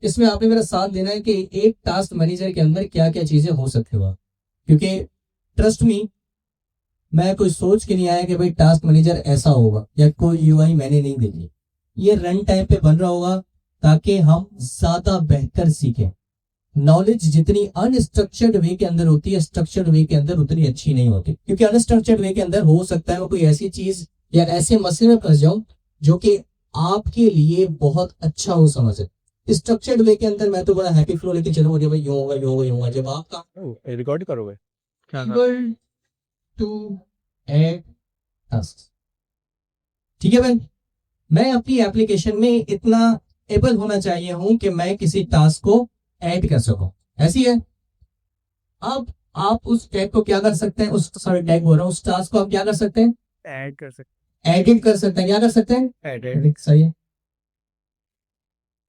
इसमें आपने मेरा साथ देना है कि एक टास्क मैनेजर के अंदर क्या क्या चीजें हो सकती है, क्योंकि ट्रस्ट मी, मैं कोई सोच के नहीं आया कि भाई टास्क मैनेजर ऐसा होगा या कोई यूआई मैंने नहीं देखी। ये रन टाइम पे बन रहा होगा ताकि हम ज्यादा बेहतर सीखें। नॉलेज जितनी अनस्ट्रक्चर्ड वे के अंदर होती है, स्ट्रक्चर्ड वे के अंदर उतनी अच्छी नहीं होती, क्योंकि अनस्ट्रक्चर्ड वे के अंदर हो सकता है मैं कोई ऐसी चीज या ऐसे मसले में फंस जाऊं जो कि आपके लिए बहुत अच्छा हो समझे। स्ट्रक्चर्ड वे के अंदर मैं तो बड़ा हैप्पी फ्लो लेके चलूंगा, मुझे भाई यूं होगा यूं होगा यूं होगा। जब आपका रिकॉर्ड करोगे क्या able to add tasks, ठीक है भाई, मैं अपनी एप्लीकेशन में इतना एबल होना चाहिए हूं कि मैं किसी टास्क को ऐड कर सकूं, ऐसी है। अब आप उस टैग को क्या कर सकते हैं, उस सॉरी टैग बोल रहा हूं, उस टास्क को आप क्या कर सकते हैं, ऐड कर सकते एडिट कर सकते हैं। क्या कर सकते हैं, एडिट सही है,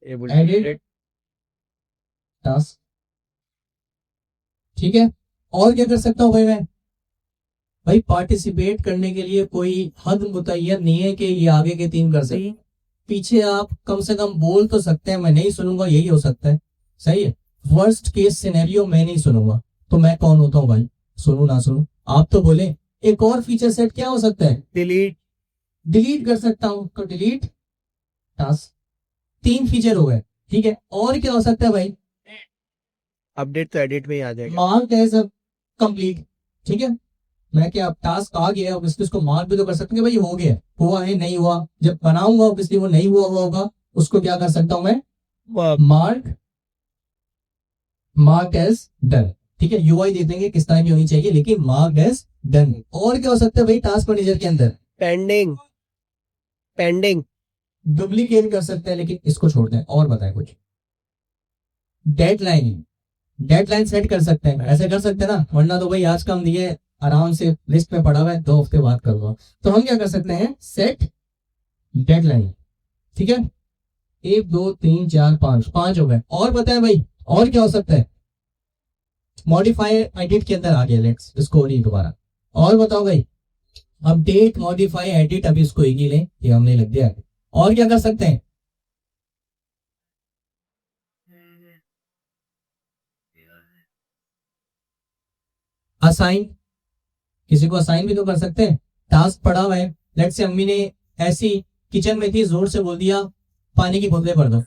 एबल एडिट टास्क, ठीक है। और क्या कर सकता हूं भाई मैं, भाई पार्टिसिपेट करने के लिए कोई हद मुतय्यन नहीं है कि ये आगे के 3 कर सकते, पीछे आप कम से कम बोल तो सकते हैं, मैं नहीं सुनूंगा, यही हो सकता है, सही है। वर्स्ट केस सिनेरियो मैं नहीं सुनूंगा, तो मैं कौन होता हूँ भाई, सुनू ना सुनू, आप तो बोले। एक और फीचर सेट क्या हो सकता है, डिलीट डिलीट कर सकता हूं, तो डिलीट टास्क, 3 फीचर हो गए, ठीक है। और क्या हो सकता है भाई, अपडेट तो एडिट में ही आ जाएगा। मार्क एज कंप्लीट, ठीक है। मैं क्या, अब टास्क आ गया, अब इसको मार्क भी तो कर सकते हैं भाई हो गया, हुआ है नहीं हुआ, जब बनाऊंगा ऑब्वियसली वो नहीं हुआ होगा, उसको क्या कर सकता हूं मैं, मार्क मार्क एज डन, ठीक है। यूआई दे देंगे किस तरह की होनी चाहिए, लेकिन मार्क एज डन। और क्या हो सकता है भाई टास्क मैनेजर के अंदर, पेंडिंग पेंडिंग डुप्लीकेट कर सकते हैं, लेकिन इसको छोड़ दें, और बताएं कुछ, डेडलाइन, डेडलाइन सेट कर सकते हैं, ऐसे कर सकते हैं ना, वरना तो भाई आज काम दिए आराम से लिस्ट में पड़ा हुआ है, 2 हफ्ते बाद करूंगा, तो हम क्या कर सकते हैं, सेट डेडलाइन, ठीक है। 1 2 3 4 5 5 हो गए। और बताएं भाई, और क्या हो सकता है, मॉडिफाई एडिट के अंदर आ गया, लेट्स इसको नहीं दोबारा। और बताओ भाई, अपडेट मॉडिफाई एडिट, अभी इसको एक ही लें, ये हमने लग दिया। और क्या कर सकते हैं, असाइन, किसी को असाइन भी तो कर सकते हैं, टास्क पड़ा हुआ है, लेट्स से अम्मी ने ऐसी किचन में थी, जोर से बोल दिया पानी की बोतलें भर दो,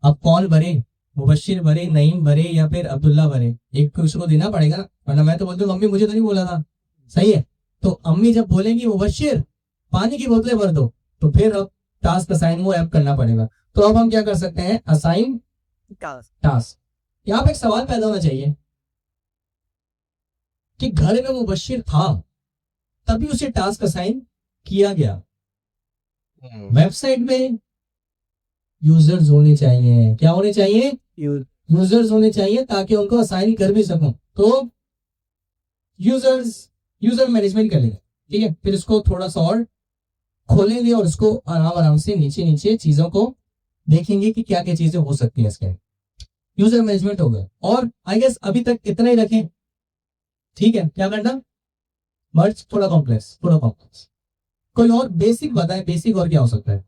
अब कौन भरे, मुबशिर भरे, नईम भरे या फिर अब्दुल्ला भरे, एक को उसको देना पड़ेगा ना, वरना मैं तो बोलती हूँ मम्मी मुझे तो नहीं बोला था, सही है। तो अम्मी जब बोलेंगी मुबशिर पानी की बोतलें भर दो, तो फिर अब टास्क असाइन वो ऐप करना पड़ेगा। तो अब हम क्या कर सकते हैं, असाइन टास्क। यहाँ पे एक सवाल पैदा होना चाहिए कि घर में मुबशिर था तभी उसे टास्क असाइन किया गया, वेबसाइट में यूजर्स होने चाहिए, क्या होने चाहिए, यूजर्स होने चाहिए, ताकि उनको असाइन कर भी सकूं। तो यूजर मैनेजमेंट करेंगे, ठीक है। फिर इसको थोड़ा सा और खोलेंगे और उसको आराम आराम से नीचे नीचे चीजों को देखेंगे कि क्या क्या चीजें हो सकती हैं इसके, यूजर मैनेजमेंट हो गया। और आई गेस अभी तक इतना ही रखें, ठीक है। क्या करना, मर्ज थोड़ा कॉम्प्लेक्स, थोड़ा कॉम्प्लेक्स, कोई और बेसिक बताए, बेसिक और क्या हो सकता है,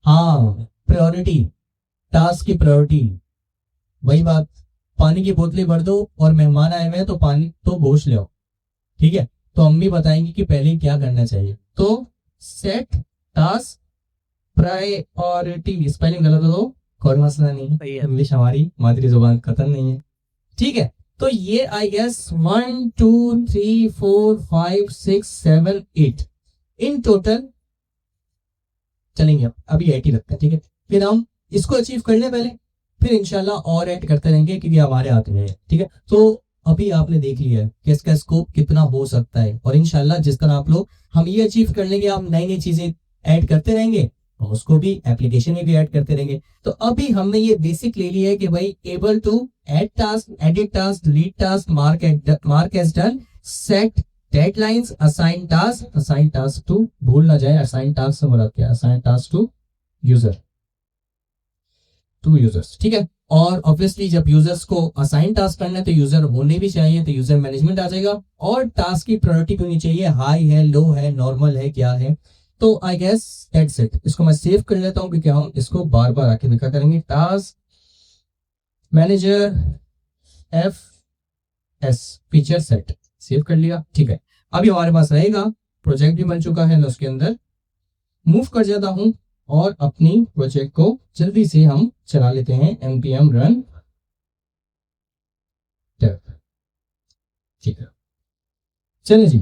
हाँ प्रायोरिटी, टास्क की प्रायोरिटी, वही बात, पानी की बोतलें भर दो और मेहमान आए हुए हैं तो पानी तो गोश्त ले आओ, ठीक है। तो अम्मी बताएंगी कि पहले क्या करना चाहिए, तो सेट टास्क प्रायोरिटी, स्पेलिंग गलत हो तो कोई मसला नहीं, इंग्लिश हमारी मातृ जुबान खत्म नहीं है, ठीक है। तो ये आई गेस 1 2 3 4 5 6 7 8 इन टोटल चलेंगे, अभी 8 ही रखते हैं, ठीक है। फिर हम इसको अचीव कर लें पहले, फिर इंशाल्लाह और ऐड करते रहेंगे क्योंकि हमारे हाथ में है, ठीक है। तो अभी आपने देख लिया है कि इसका स्कोप कितना हो सकता है, और इंशाल्लाह जिस तरह आप लोग हम ये अचीव कर लेंगे, हम नई नई चीजें ऐड करते रहेंगे और उसको भी एप्लीकेशन में भी ऐड करते रहेंगे। तो अभी हमने ये बेसिक ले लिया है कि भाई able to add task, edit task, delete task, mark as done, set deadlines, assign task to, भूल ना जाए असाइन टास्क से मुराद क्या है, असाइन टास्क टू यूजर्स, ठीक है। और ऑब्वियसली जब यूजर्स को असाइन टास्क करना है तो यूजर होने भी चाहिए, तो यूजर मैनेजमेंट आ जाएगा। और टास्क की प्रायोरिटी होनी चाहिए, हाई है, लो है, नॉर्मल है, क्या है। तो आई गेस दैट्स इट। इसको मैं सेव कर लेता हूं क्योंकि हम इसको बार बार आके दिखा करेंगे। Task manager F S feature set, save कर लिया। ठीक है, अभी हमारे पास रहेगा, प्रोजेक्ट भी बन चुका है, मैं उसके अंदर मूव कर जाता हूं और अपनी प्रोजेक्ट को जल्दी से हम चला लेते हैं। npm run dev। ठीक है, चलिए जी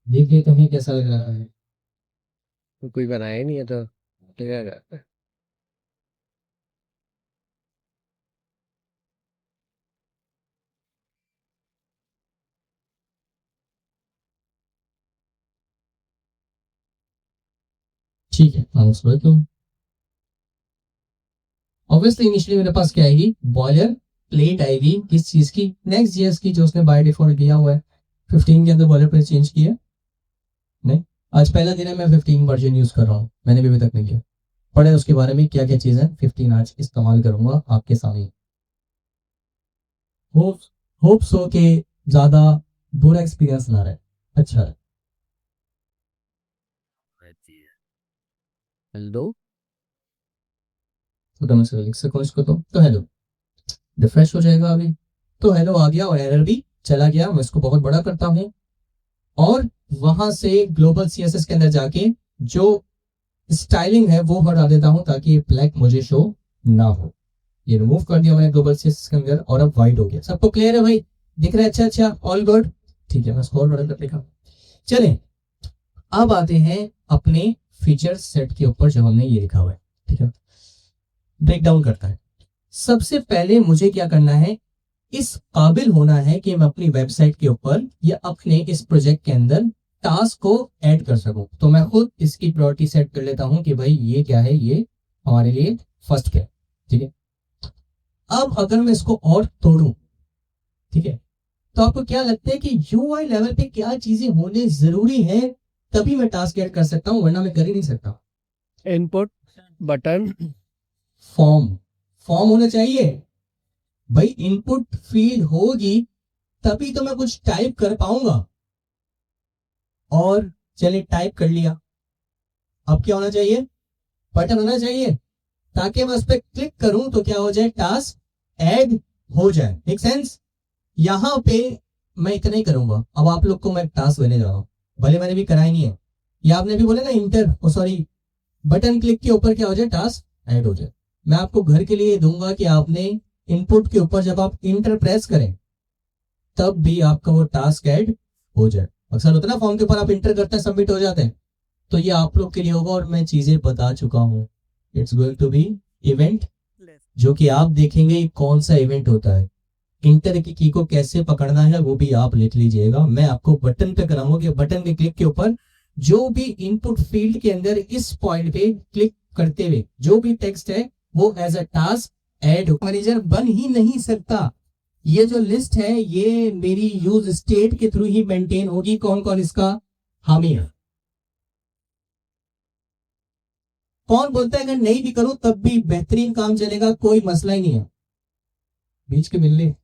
देख लेते हैं कैसा लग रहा है। कोई बनाया ही नहीं है तो लगेगा। ठीक है, हम उसको देखते हैं। ऑब्वियसली इनिशियली मेरे पास क्या आएगी, बॉयलर प्लेट आएगी किस चीज की, नेक्स्ट जीएस की, जो उसने बाय डिफॉल्ट दिया हुआ है। 15 के अंदर बॉयलर प्लेट चेंज किया नहीं, आज पहला दिन है, मैं 15 वर्जन यूज कर रहा हूँ, मैंने भी अभी तक नहीं किया। पढ़े उसके बारे में क्या क्या चीज है, 15 आज इस्तेमाल करूंगा आपके सामने। होप सो के ज्यादा बुरा एक्सपीरियंस ना रहे, अच्छा है। हेलो तो मैं लिख सकूँ इसको, तो हेलो रिफ्रेश हो जाएगा अभी। तो हेलो आ गया और एरर भी चला गया। मैं इसको बहुत बड़ा करता हूँ और वहां से ग्लोबल सीएसएस के अंदर जाके जो स्टाइलिंग है वो हटा देता हूं ताकि ब्लैक मुझे शो ना हो। ये रिमूव कर दिया मैंने ग्लोबल सीएसएस के अंदर और अब व्हाइट हो गया। सबको क्लियर है भाई, दिख रहा है? अच्छा अच्छा, ऑल गुड। ठीक है, मैं इसको और बड़ा कर देखा। चलें अब आते हैं अपने फीचर सेट के ऊपर जो हमने ये लिखा हुआ है। ठीक है, ब्रेक डाउन करता है। सबसे पहले मुझे क्या करना है, इस काबिल होना है कि मैं अपनी वेबसाइट के ऊपर या अपने इस प्रोजेक्ट के अंदर टास्क को ऐड कर सकूं। तो मैं खुद इसकी प्रायोरिटी सेट कर लेता हूं कि भाई ये क्या है, ये हमारे लिए फर्स्ट क्या है। ठीक है, अब अगर मैं इसको और तोड़ूं, ठीक है, तो आपको क्या लगता है कि यूआई लेवल पे क्या चीजें होने जरूरी है, तभी मैं टास्क ऐड कर सकता हूं, वरना मैं कर ही नहीं सकता। इनपुट बटन फॉर्म होना चाहिए भाई। इनपुट फील्ड होगी तभी तो मैं कुछ टाइप कर पाऊंगा। और चलिए टाइप कर लिया, अब क्या होना चाहिए, बटन होना चाहिए ताकि मैं उस पर क्लिक करूं तो क्या हो जाए, टास्क ऐड हो जाए। Make sense? यहां पे मैं इतना ही करूंगा। अब आप लोग को मैं टास्क देने जा रहा हूं, भले मैंने भी कराई नहीं है, या आपने भी बोला ना इंटर सॉरी बटन क्लिक के ऊपर क्या हो जाए, टास्क ऐड हो जाए। मैं आपको घर के लिए दूंगा कि आपने इनपुट के ऊपर जब आप इंटर प्रेस करें तब भी आपका वो टास्क ऐड हो जाए। अक्सर होता है ना फॉर्म के ऊपर आप इंटर करते हैं सबमिट हो जाते हैं, तो ये आप लोग के लिए होगा और मैं चीजें बता चुका हूं। It's going to be event, जो कि आप देखेंगे कौन सा इवेंट होता है। इंटर की की को कैसे पकड़ना है वो भी आप लिख लीजिएगा। मैं आपको बटन पे कराऊंगा कि बटन के क्लिक के ऊपर जो भी इनपुट फील्ड के अंदर इस पॉइंट पे क्लिक करते हुए जो भी टेक्स्ट है वो as a task add manager बन ही नहीं सकता। ये जो लिस्ट है ये मेरी यूज स्टेट के थ्रू ही मेंटेन होगी। कौन कौन इसका हामी है? कौन बोलता है अगर नहीं भी करूं तब भी बेहतरीन काम चलेगा, कोई मसला ही नहीं है। बीच के मिलने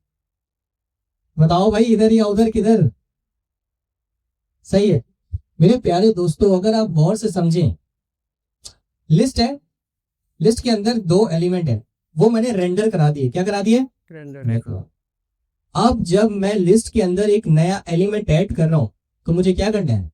बताओ भाई, इधर या उधर किधर? सही है मेरे प्यारे दोस्तों, अगर आप गौर से समझें, लिस्ट है, लिस्ट के अंदर दो एलिमेंट है, वो मैंने रेंडर करा दिए। क्या करा दिए? अब जब मैं लिस्ट के अंदर एक नया एलिमेंट ऐड कर रहा हूं तो मुझे क्या करना है,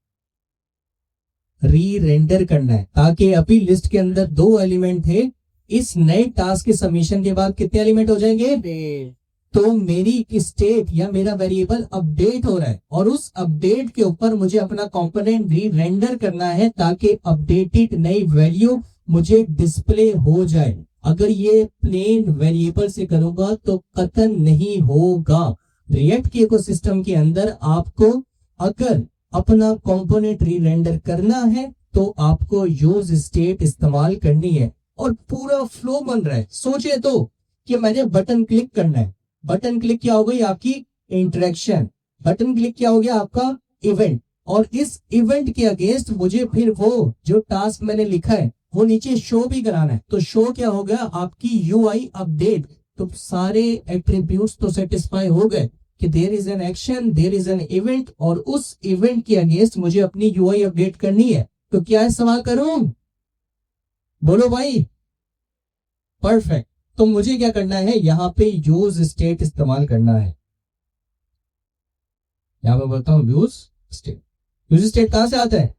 री रेंडर करना है, ताकि अभी लिस्ट के अंदर दो एलिमेंट थे, इस नए टास्क के सबमिशन के बाद कितने एलिमेंट हो जाएंगे? तो मेरी स्टेट या मेरा वेरिएबल अपडेट हो रहा है और उस अपडेट के ऊपर मुझे अपना कंपोनेंट री रेंडर करना है ताकि अपडेटेड नई वैल्यू मुझे डिस्प्ले हो जाए। अगर ये प्लेन वेरिएबल से करूंगा तो कतन नहीं होगा। रिएक्ट के इकोसिस्टम के अंदर आपको अगर अपना कंपोनेंट री रेंडर करना है तो आपको यूज स्टेट इस्तेमाल करनी है और पूरा फ्लो बन रहा है। सोचे तो कि मैंने बटन क्लिक करना है, बटन क्लिक क्या हो गई आपकी इंटरेक्शन, बटन क्लिक क्या हो गया आपका इवेंट, और इस इवेंट के अगेंस्ट मुझे फिर वो जो टास्क मैंने लिखा है वो नीचे शो भी कराना है। तो शो क्या हो गया आपकी यूआई अपडेट। तो सारे एट्रीब्यूट्स तो सेटिस्फाई हो गए, कि there is an action, there is an event, और उस इवेंट के अगेंस्ट मुझे अपनी यूआई अपडेट करनी है, तो क्या इस्तेमाल करूं? बोलो भाई। परफेक्ट। तो मुझे क्या करना है, यहां पे यूज स्टेट इस्तेमाल करना है। यहां पे बोलता हूं यूज स्टेट। यूज स्टेट कहां से आता है?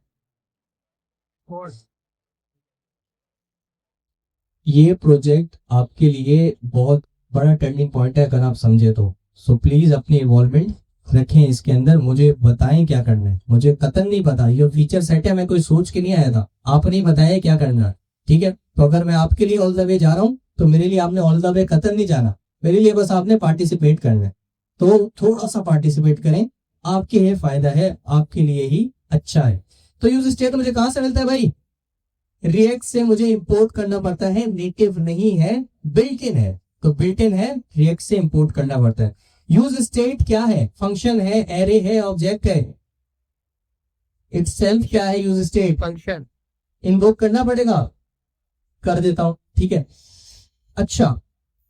ये प्रोजेक्ट आपके लिए बहुत बड़ा टर्निंग पॉइंट है अगर आप समझे तो। सो प्लीज अपनी इन्वॉल्वमेंट रखें इसके अंदर, मुझे बताएं क्या करना है। मुझे कतन नहीं पता, ये फीचर सेट है, मैं कोई सोच के नहीं आया था, आपने बताया क्या करना है। ठीक है, तो अगर मैं आपके लिए ऑल द वे जा रहा हूं तो मेरे लिए आपने ऑल द वे कतन नहीं जाना, मेरे लिए बस आपने पार्टिसिपेट करना है। तो थोड़ा सा पार्टिसिपेट करें, आपके लिए फायदा है, आपके लिए ही अच्छा है। तो यूज स्टेट मुझे कहां से मिलता है भाई? रिएक्ट से मुझे इंपोर्ट करना पड़ता है, नेटिव नहीं है, बिल्ट इन है। तो बिल्ट इन है, रिएक्ट से इंपोर्ट करना पड़ता है। यूज स्टेट क्या है? फंक्शन है, एरे है, ऑब्जेक्ट है। इटसेल्फ क्या है? Use state function. इन्वोक करना पड़ेगा, कर देता हूं। ठीक है, अच्छा,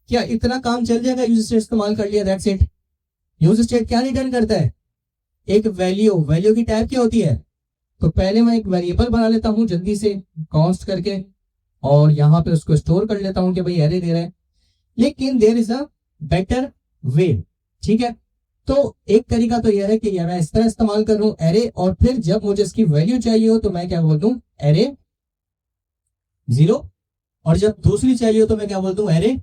क्या इतना काम चल जाएगा? यूज स्टेट इस्तेमाल कर लिया, दैट्स इट। यूज स्टेट क्या रिटर्न करता है? एक वैल्यू। वैल्यू की टाइप क्या होती है? तो पहले मैं एक वेरिएबल बना लेता हूं जल्दी से, कॉन्स्ट करके, और यहां पे उसको स्टोर कर लेता हूं कि भाई एरे दे रहा है। लेकिन there is a better way. ठीक है, तो एक तरीका तो यह है कि मैं इस तरह इस्तेमाल करूं एरे, और फिर जब मुझे इसकी वैल्यू चाहिए हो तो मैं क्या बोल दूं? एरे 0, और जब दूसरी चाहिए हो तो मैं क्या बोल दूं? एरे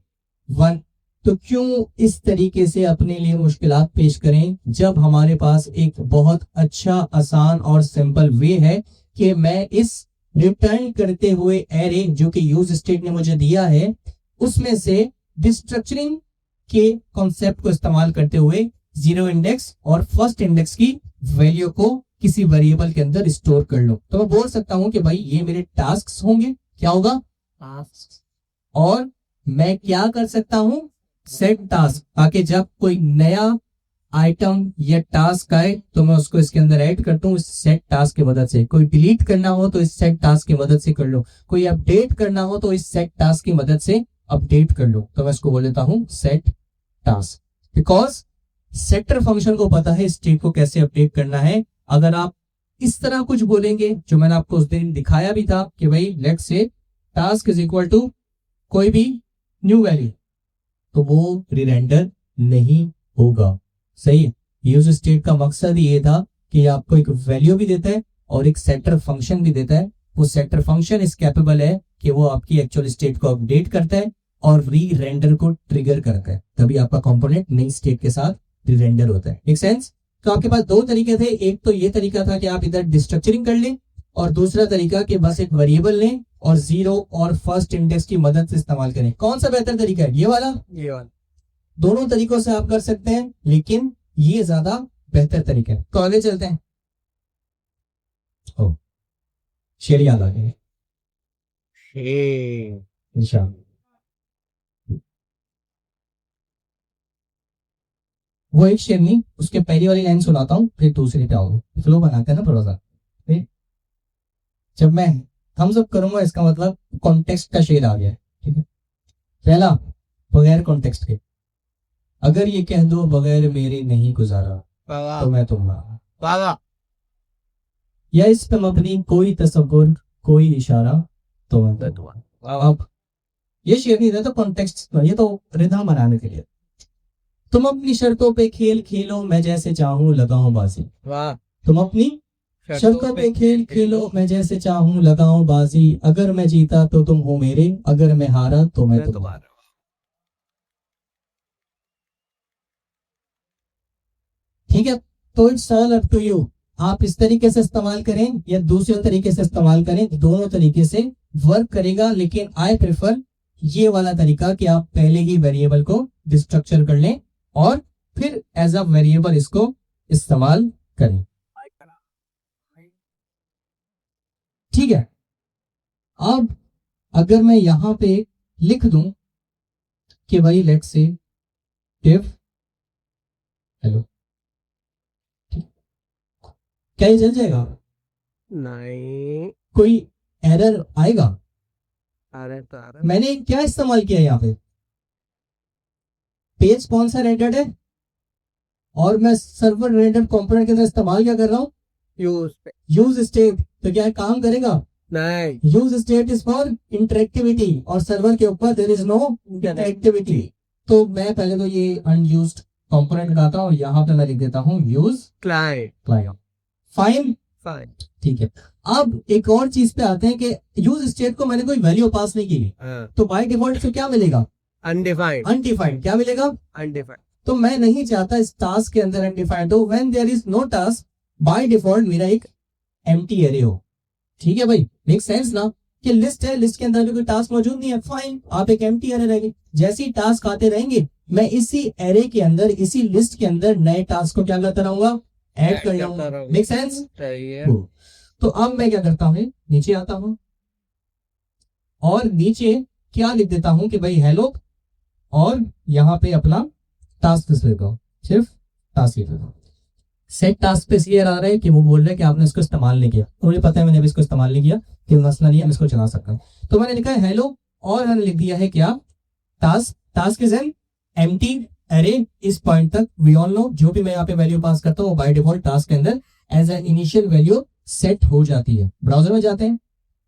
1। तो क्यों इस तरीके से अपने लिए मुश्किलात पेश करें, जब हमारे पास एक बहुत अच्छा, आसान और सिंपल वे है कि मैं इस रिटर्न करते हुए एरे जो कि यूज स्टेट ने मुझे दिया है, उसमें से डिस्ट्रक्चरिंग के कॉन्सेप्ट को इस्तेमाल करते हुए जीरो इंडेक्स और फर्स्ट इंडेक्स की वैल्यू को किसी वेरिएबल के अंदर स्टोर कर लो। तो मैं बोल सकता हूं कि भाई ये मेरे टास्क होंगे। क्या होगा? और मैं क्या कर सकता हूं? सेट टास्क, ताकि जब कोई नया आइटम या टास्क आए तो मैं उसको इसके अंदर ऐड करता हूं इस सेट टास्क की मदद से। कोई डिलीट करना हो तो इस सेट टास्क की मदद से कर लो, कोई अपडेट करना हो तो इस सेट टास्क की मदद से अपडेट कर लो। तो मैं इसको बोल देता हूं set task, because setter function को पता है स्टेट को कैसे अपडेट करना है। अगर आप इस तरह कुछ बोलेंगे, जो मैंने आपको उस दिन दिखाया भी था कि भाई let's say task is equal to कोई भी न्यू वैल्यू, तो वो रिरेंडर नहीं होगा। सही है, यूज स्टेट का मकसद ये था कि आपको एक वैल्यू भी देता है और एक सेटर फंक्शन भी देता है। वो सेटर फंक्शन इस कैपेबल है कि वो आपकी एक्चुअल स्टेट को अपडेट करता है और री रेंडर को ट्रिगर करता है, तभी आपका कंपोनेंट नई स्टेट के साथ री रेंडर होता है। Make sense? तो आपके पास दो तरीके थे, एक तो ये तरीका था कि आप इधर डिस्ट्रक्चरिंग कर लें, और दूसरा तरीका कि बस एक वेरिएबल लें और जीरो और फर्स्ट इंडेक्स की मदद से इस्तेमाल करें। कौन सा बेहतर तरीका है? ये वाला? ये वाला। दोनों तरीकों से आप कर सकते हैं, लेकिन ये ज्यादा बेहतर तरीका है। तो आगे चलते हैं। ओ, शेर याद आ गए। निशान। वो एक शेर नहीं, उसके पहली वाली लाइन सुनाता हूँ, फिर दूसरी पे आऊंगा। फ्लो बनाते हैं ना थोड़ा सा। ठीक? जब मैं थम्स अप करूंगा इसका मतलब कॉन्टेक्स्ट का शेर आ गया है। ठीक है, पहला बगैर कॉन्टेक्स्ट के, अगर ये कह दो बगैर मेरे नहीं गुजारा तो मैं तुम्हारा, या इस पे मबनी कोई तसव्वुर कोई इशारा तो मैं तुम्हारा। अब ये शेर नहीं था तो कॉन्टेक्स्ट, ये तो रिदम बनाने के लिए। तुम अपनी शर्तों पे खेल खेलो मैं जैसे चाहूं लगाऊं बाजी। वाह। तुम अपनी शर्तों पे खेल खेलो मैं जैसे चाहूं लगाऊं बाजी, अगर मैं जीता तो तुम हो मेरे, अगर मैं हारा तो मैं तुम्हारा। ठीक है, तो it's all up to you. आप इस तरीके से इस्तेमाल करें या दूसरे तरीके से इस्तेमाल करें, दोनों तरीके से वर्क करेगा, लेकिन आई प्रेफर ये वाला तरीका कि आप पहले ही वेरिएबल को डिस्ट्रक्चर कर लें और फिर एज अ वेरिएबल इसको इस्तेमाल करें। ठीक है, अब अगर मैं यहां पे लिख दूं कि भाई लेट्स से div हेलो, क्या ये चल जाएगा? नहीं। कोई एरर आएगा? अरे तो अरे मैंने क्या इस्तेमाल किया यहाँ पे? पेज कौन सा रेंडर्ड है? और मैं सर्वर रिलेटेड कंपोनेंट के अंदर इस्तेमाल क्या कर रहा हूँ, यूज पे यूज स्टेट। तो क्या काम करेगा, नहीं use state is for interactivity, और सर्वर के ऊपर देयर इज नो इंटरेक्टिविटी। तो मैं पहले तो ये अनयूज्ड कंपोनेंट लगाता हूँ, यहाँ पे मैं लिख देता हूँ use client client. Fine, fine ठीक है। अब एक और चीज पे आते हैं कि यूज स्टेट को मैंने कोई वैल्यू पास नहीं की, तो बाय डिफॉल्ट से क्या मिलेगा, अनडिफाइंड अनडिफाइंड। क्या मिलेगा, अनडिफाइंड तो मैं नहीं चाहता इस टास्क के अंदर अनडिफाइंड हो। When there is no task, by default मेरा एक एम्प्टी एरे हो। ठीक है भाई, मेक सेंस ना, कि लिस्ट है, लिस्ट के अंदर भी कोई टास्क मौजूद नहीं है, फाइन, आप एक एम्प्टी एरे रहेंगे। जैसे ही टास्क आते रहेंगे, मैं इसी एरे के अंदर, इसी लिस्ट के अंदर नए टास्क को क्या करता रहूंगा, ऐड कर जाऊंगा। मेक सेंस, सही है। तो अब मैं क्या करता हूँ, नीचे आता हूं और नीचे क्या लिख देता हूं कि भाई हेलो, और यहां पे अपना टास्क लिखता हूं, सिर्फ टास्क लिख देता हूं। सेट टास्क पे ये आ रहा है कि वो बोल रहे हैं कि आपने इसको इस्तेमाल नहीं किया, तो मुझे पता है मैंने अभी इसको इस्तेमाल नहीं किया, कि मसला नहीं है, मैं इसको चला सकता हूं। तो मैंने लिखा है हेलो, और मैंने लिख दिया है क्या, task. Task is an empty array. इस पॉइंट तक वी ऑल नो, जो भी मैं यहाँ पे वैल्यू पास करता हूँ बाय डिफॉल्ट टास्क के अंदर as an initial value set हो जाती है। ब्राउजर में जाते हैं,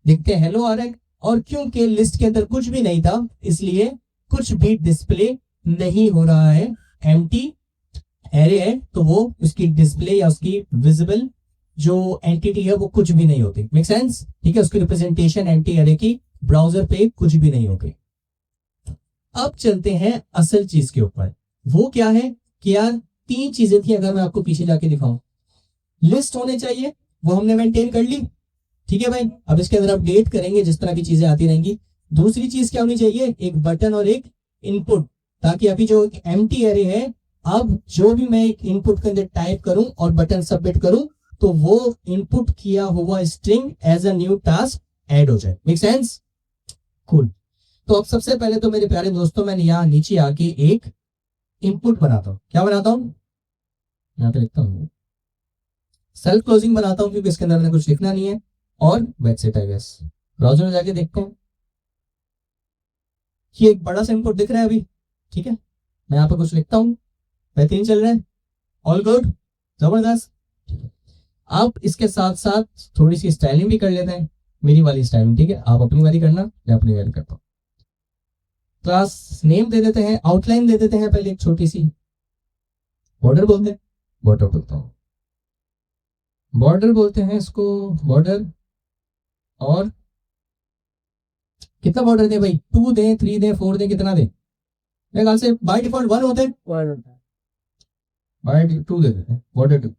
देखते हैं हेलो आ रहा है, और क्योंकि लिस्ट के अंदर कुछ भी नहीं था, इसलिए कुछ भी डिस्प्ले नहीं हो रहा है, एम्प्टी एरे है, तो वो उसकी डिस्प्ले या उसकी विजिबल जो एंटिटी है वो कुछ भी नहीं होती। मेक सेंस, ठीक है, उसकी रिप्रेजेंटेशन एम्प्टी एरे की ब्राउजर पे कुछ भी नहीं होगी। अब चलते हैं असल चीज के ऊपर। वो क्या है कि यार तीन चीजें थी, अगर मैं आपको पीछे जाके दिखाऊं, लिस्ट होने चाहिए, वो हमने मेंटेन कर ली, ठीक है भाई। अब इसके अंदर अपडेट करेंगे, जिस तरह की चीजें आती रहेंगी। दूसरी चीज क्या होनी चाहिए, एक बटन और एक इनपुट, ताकि अभी जो एम्प्टी एरे है, अब जो भी मैं एक इनपुट के अंदर टाइप करूं और बटन सबमिट करूं, तो वो इनपुट किया हुआ string as a new task add हो जाए। Make sense, cool. तो अब सबसे पहले तो मेरे प्यारे दोस्तों, मैंने यहाँ नीचे आके एक इनपुट बनाता हूँ। क्या बनाता हूँ, यहाँ पे लिखता हूँ सेल्फ क्लोजिंग बनाता हूँ, क्योंकि इसके अंदर मैंने कुछ लिखना नहीं है, और वेबसाइट है बस। ब्राउजर में जाके देखते हैं कि एक बड़ा सा इनपुट दिख रहा है अभी, ठीक है। मैं यहाँ पे कुछ लिखता हूँ, बेहतरीन चल रहा है, ऑल गुड, जबरदस्त। आप इसके साथ साथ थोड़ी सी स्टाइलिंग भी कर लेते हैं, मेरी वाली स्टाइलिंग, ठीक है। आप अपनी वाली करना, मैं अपनी वाली करता हूँ। क्लास नेम दे देते हैं, आउटलाइन दे देते हैं पहले एक छोटी सी, बॉर्डर बोलते हैं, बॉर्डर बोलता हूँ, बॉर्डर बोलते हैं इसको, बॉर्डर। और कितना बॉर्डर दे भाई, 2 दें, 3 दें, 4 दें, कितना दें, मेरे ख्याल से बाय डिफॉल्ट 1 होते हैं, बाय 2 दे देते हैं, बॉर्डर 2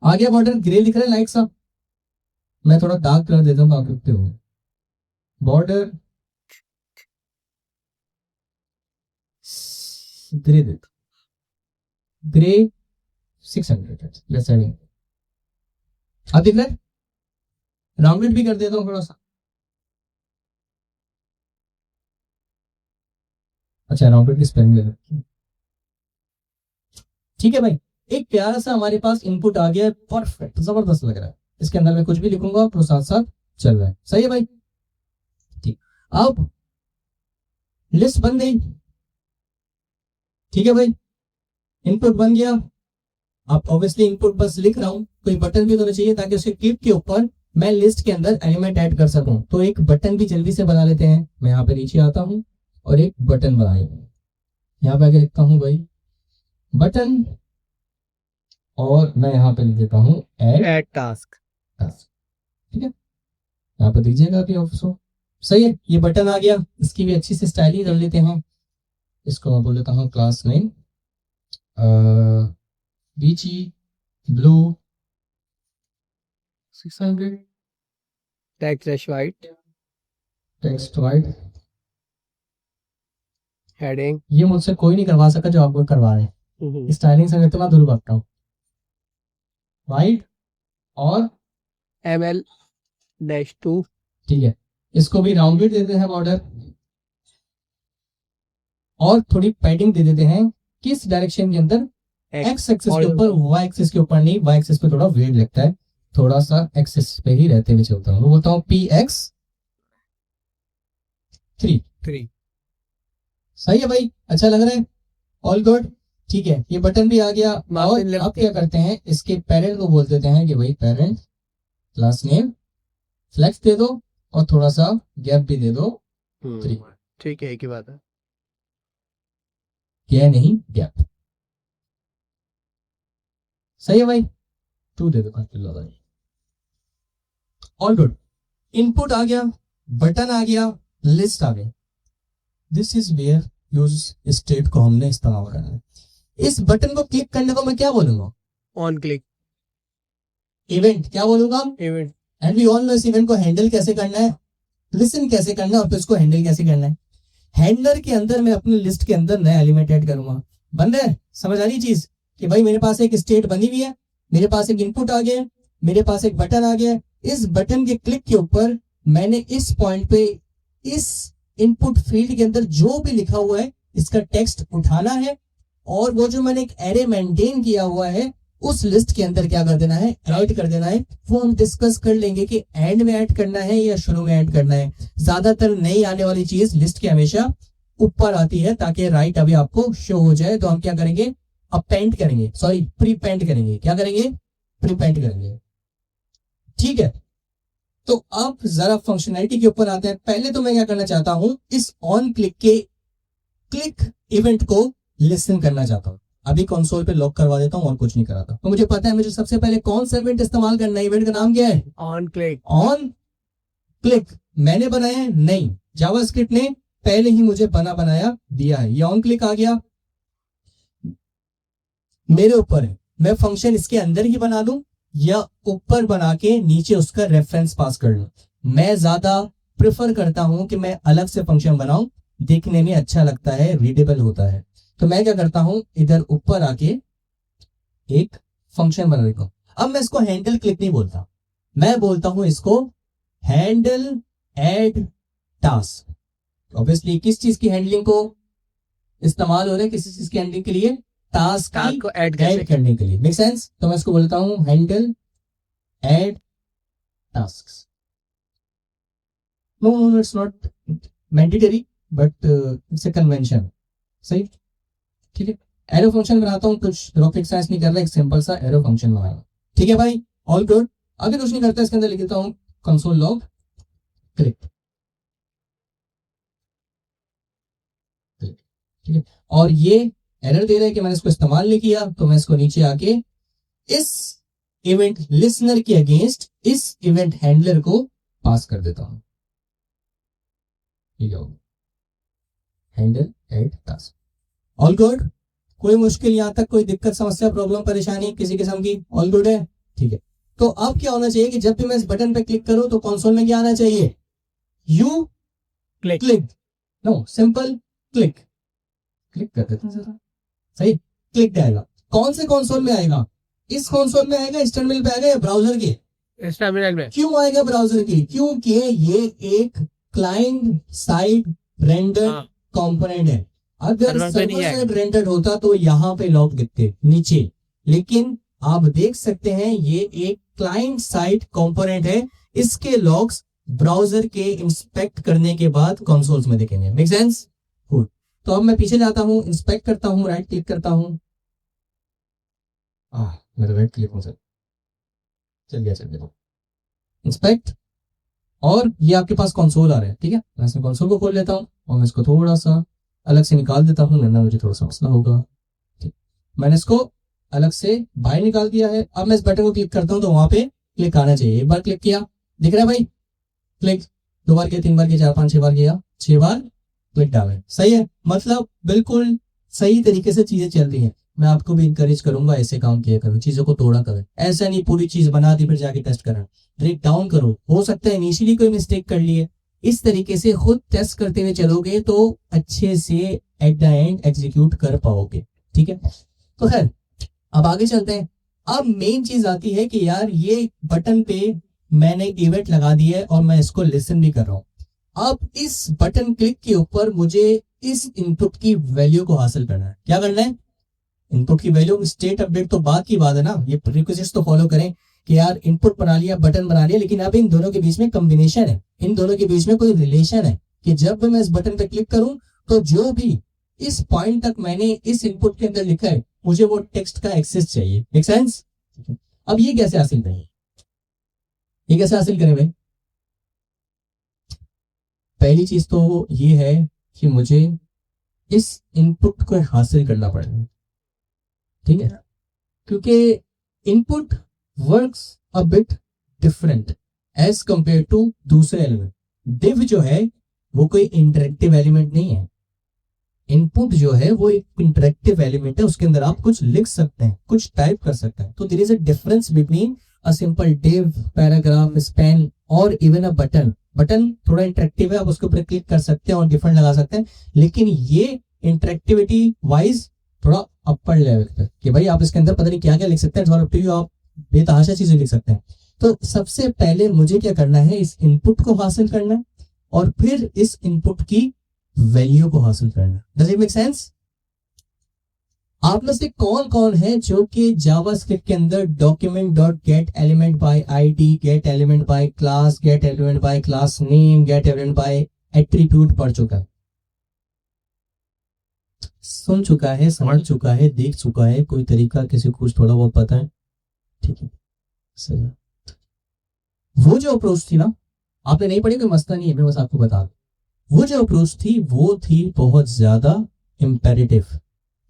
आ गया। बॉर्डर ग्रे लिख रहा है लाइट सा, मैं थोड़ा डार्क कलर देता हूँ, आप लिखते हो बॉर्डर ग्रे देता, ग्रे 600, लेट्स से। अब दिख रहा है, राउंडेड भी कर देता हूँ थोड़ा सा, अच्छा राउंडेड की स्पेलिंग दे देता हूं। ठीक है भाई, एक प्यारा सा हमारे पास इनपुट आ गया है, परफेक्ट, जबरदस्त लग रहा है। इसके अंदर मैं कुछ भी लिखूंगा तो साथ साथ चल रहा है, सही है भाई, ठीक। अब लिस्ट बन गई, ठीक है भाई, इनपुट बन गया। अब ऑब्वियसली इनपुट बस लिख रहा हूं, कोई बटन भी होना चाहिए ताकि उसके क्लिप के ऊपर मैं लिस्ट के अंदर एलिमेंट ऐड कर सकूं। तो एक बटन भी जल्दी से बना लेते हैं। मैं यहाँ पे नीचे आता हूं और एक बटन बनाए, यहाँ पे आके लिखता हूँ भाई बटन, और मैं यहाँ पे लिख देता हूँ ऐड टास्क, ठीक है। यहाँ पे दीजिएगा अभी ऑफिसो, सही है। ये बटन आ गया, इसकी भी अच्छी से स्टाइलिंग कर लेते हैं। इसको मैं बोल देता हूँ क्लास नेम बीची blue 600, text white, text white. Heading, ये मुझसे कोई नहीं करवा सका जो आपको करवा रहे हैं, स्टाइलिंग से मैं इतना दूर भागता हूँ, वाइट और ML-2, ठीक है। इसको भी राउंडेड देते हैं बॉर्डर, और थोड़ी पैडिंग दे देते हैं, किस डायरेक्शन के अंदर, एक्स एक्सिस के ऊपर, वाई एक्सिस के ऊपर नहीं, वाई एक्सिस पे थोड़ा वेट लगता है, थोड़ा सा एक्सिस पे ही रहते हुए चलता हूँ। बोलता हूँ PX3, सही सही है भाई, अच्छा लग रहा है, ऑल गुड। ठीक है, ये बटन भी आ गया। और मार्जिन अब क्या करते हैं, इसके पेरेंट को बोल देते हैं कि भाई पेरेंट क्लास नेम फ्लेक्स दे दो और थोड़ा सा गैप भी दे दो 3, ठीक है, एक ही बात है। क्या नहीं गैप, सही है भाई, 2 दे दो। ऑल गुड, इनपुट आ गया, बटन आ गया, लिस्ट आ गई। This is where use state को हमने इस्तेमाल करना है। इस बटन को क्लिक करने को मैं क्या बोलूंगा, ऑन क्लिक इवेंट, क्या बोलूंगा, event. And we all know इस इवेंट को हैंडल कैसे करना है, लिसन कैसे करना है और फिर इसको हैंडल कैसे करना है। हैंडलर के अंदर मैं अपनी लिस्ट के अंदर नया एलिमेंट ऐड करूंगा। बन रहा है, समझ आ रही चीज कि भाई मेरे पास एक स्टेट बनी हुई है, मेरे पास एक इनपुट आ गया, मेरे पास एक बटन आ गया। इस बटन के क्लिक के ऊपर मैंने इस पॉइंट पे इस इनपुट फील्ड के अंदर जो भी लिखा हुआ है इसका टेक्स्ट उठाना है और वो जो मैंने एक एरे मेंटेन किया हुआ है उस लिस्ट के अंदर क्या कर देना है, ऐड कर देना है। वो हम डिस्कस कर लेंगे कि एंड में ऐड करना है या शुरू में ऐड करना है। ज्यादातर नई आने वाली चीज लिस्ट के हमेशा ऊपर आती है ताकि राइट अभी आपको शो हो जाए। तो हम क्या करेंगे, अपेंड करेंगे, सॉरी प्रीपेंड करेंगे। क्या करेंगे, प्रीपेंड करेंगे। ठीक है, तो अब जरा फंक्शनैलिटी के ऊपर आते हैं। पहले तो मैं क्या करना चाहता हूं, इस ऑन क्लिक के क्लिक इवेंट को लिसन करना चाहता हूं। अभी कंसोल पे लॉक करवा देता हूं और कुछ नहीं कराता। तो मुझे पता है मुझे सबसे पहले कौन सा इवेंट इस्तेमाल करना है। इवेंट का नाम क्या है, ऑन क्लिक। ऑन क्लिक मैंने बनाया है नहीं, जावास्क्रिप्ट ने पहले ही मुझे बनाया दिया है। ये ऑन क्लिक आ गया, मेरे ऊपर है मैं फंक्शन इसके अंदर ही बना दूं या ऊपर बना के नीचे उसका रेफरेंस पास कर लूं। मैं ज्यादा प्रेफर करता हूं कि मैं अलग से फंक्शन बनाऊं, देखने में अच्छा लगता है, रीडेबल होता है। तो मैं क्या करता हूं, इधर ऊपर आके एक फंक्शन बना देता हूं। अब मैं इसको हैंडल क्लिक नहीं बोलता, मैं बोलता हूं इसको हैंडल एड टास्क। ऑब्वियसली किस चीज की हैंडलिंग को इस्तेमाल हो रहा है, किसी चीज की हैंडलिंग के लिए, टास्क को ऐड करने के लिए। Make sense. तो मैं इसको बोलता हूं handle add task. No it's not mandatory but it's a convention. सही, ठीक है। एरो फंक्शन बनाता हूं, कुछ रॉकेट साइंस नहीं कर रहा, एक सिंपल सा एरो फंक्शन बनाया। ठीक है भाई, ऑल गुड। आगे कुछ नहीं करता, इसके अंदर लिख देता हूं कंसोल लॉग क्लिक। ठीक है, और ये एरर दे रहा है कि मैंने इसको इस्तेमाल नहीं किया। तो मैं इसको नीचे आके इस इवेंट लिसनर के अगेंस्ट इस इवेंट हैंडलर को पास कर देता हूं। ठीक है, handle add task. All good, कोई मुश्किल यहां तक, कोई दिक्कत, समस्या, प्रॉब्लम, परेशानी किसी किस्म की, ऑल गुड है। ठीक है, तो अब क्या होना चाहिए कि जब भी मैं इस बटन पे क्लिक करूं तो कंसोल में क्या आना चाहिए, you click, no simple click. Click कर देते हैं जरा, सही, क्लिक आएगा। कौन से कंसोल में आएगा, इस कंसोल में आएगा, इस टर्मिनल पे आएगा या ब्राउजर के, इस टर्मिनल में। क्यों आएगा ब्राउजर की, क्योंकि ये एक क्लाइंट साइड रेंडर कंपोनेंट है। अगर सर्वर साइड रेंडर होता तो यहाँ पे लॉग दिखते नीचे, लेकिन आप देख सकते हैं ये एक क्लाइंट साइड कंपोनेंट है, इसके लॉग्स ब्राउजर के इंस्पेक्ट करने के बाद कंसोल्स में दिखेंगे। Make sense. गुड, तो अब मैं पीछे जाता हूं, इंस्पेक्ट करता हूं, राइट क्लिक करता हूं। मेरा राइट क्लिक हो सर, चल गया इंस्पेक्ट, और ये आपके पास कंसोल आ रहा है। ठीक है, मैं इसमें कंसोल को खोल लेता हूं और मैं इसको थोड़ा सा अलग से निकाल देता हूं, वरना मुझे थोड़ा सा मसला होगा। ठीक, मैंने इसको अलग से बाहर निकाल दिया है। अब मैं इस बटन को क्लिक करता हूं तो वहां पे क्लिक आना चाहिए। एक बार क्लिक किया, दिख रहा है भाई क्लिक, 2 बार किया, 3 बार किया, 4 5 6 बार किया, 6 बार क्लिक डाले, सही है। मतलब बिल्कुल सही तरीके से चीजें चल रही हैं। मैं आपको भी इंकरेज करूंगा ऐसे काम किया करो, चीजों को तोड़ा करें। ऐसा नहीं पूरी चीज बना दी फिर जाके टेस्ट करना, ब्रेक डाउन करो। हो सकता है इनिशियली कोई मिस्टेक कर ली है, इस तरीके से खुद टेस्ट करते हुए चलोगे तो अच्छे से एट द एंड एग्जीक्यूट कर पाओगे। ठीक है, तो खैर अब आगे चलते हैं। अब मेन चीज आती है कि यार ये बटन पे मैंने इवेंट लगा दी है और मैं इसको लिसन भी कर रहा हूं। अब इस बटन क्लिक के ऊपर मुझे इस इनपुट की वैल्यू को हासिल करना है। क्या करना है, इनपुट की वैल्यू, स्टेट अपडेट तो बात की बात है ना, ये प्रीरिक्विजिट्स तो फॉलो करें कि यार इनपुट बना लिया, बटन बना लिया, लेकिन अब इन दोनों के बीच में कॉम्बिनेशन है, इन दोनों के बीच में कोई रिलेशन है कि जब मैं इस बटन पे क्लिक करूं तो जो भी इस पॉइंट तक मैंने इस इनपुट के अंदर लिखा है, मुझे वो टेक्स्ट का एक्सेस चाहिए। Make sense? अब ये कैसे हासिल करें, ये कैसे हासिल करें भाई? पहली चीज तो ये है कि मुझे इस इनपुट को हासिल करना पड़ेगा, ठीक है, क्योंकि input works a bit different as compare to दूसरे एलिमेंट। div जो है वो कोई इंटरेक्टिव एलिमेंट नहीं है। इनपुट जो है वो एक इंटरेक्टिव एलिमेंट है, उसके अंदर आप कुछ लिख सकते हैं, कुछ टाइप कर सकते हैं। तो there is a difference between a simple div, paragraph, span और इवन अ बटन। बटन थोड़ा इंटरेक्टिव है, आप उसके ऊपर क्लिक कर सकते हैं और डिफरेंट लगा सकते हैं, लेकिन ये इंटरेक्टिविटी वाइज थोड़ा अपर लेवल पे कि भाई आप इसके अंदर पता नहीं क्या क्या लिख सकते हैं, आप बेतहाशा चीजें लिख सकते हैं। तो सबसे पहले मुझे क्या करना है, इस इनपुट को हासिल करना है और फिर इस इनपुट की वैल्यू को हासिल करना। Does it make sense? आप में से कौन कौन है जो कि जावास्क्रिप्ट के अंदर document dot get element by ID, gate element by class, gate element by class name, gate element bye attribute पढ़ चुका है, सुन चुका है, समझ चुका है, देख चुका है? कोई तरीका किसी को कुछ थोड़ा बहुत पता है? ठीक है, सही। वो जो अप्रोच थी ना, आपने नहीं पढ़ी, कोई मसला नहीं है, मैं बस आपको बता दूं। वो जो अप्रोच थी वो थी बहुत ज्यादा इंपेरेटिव,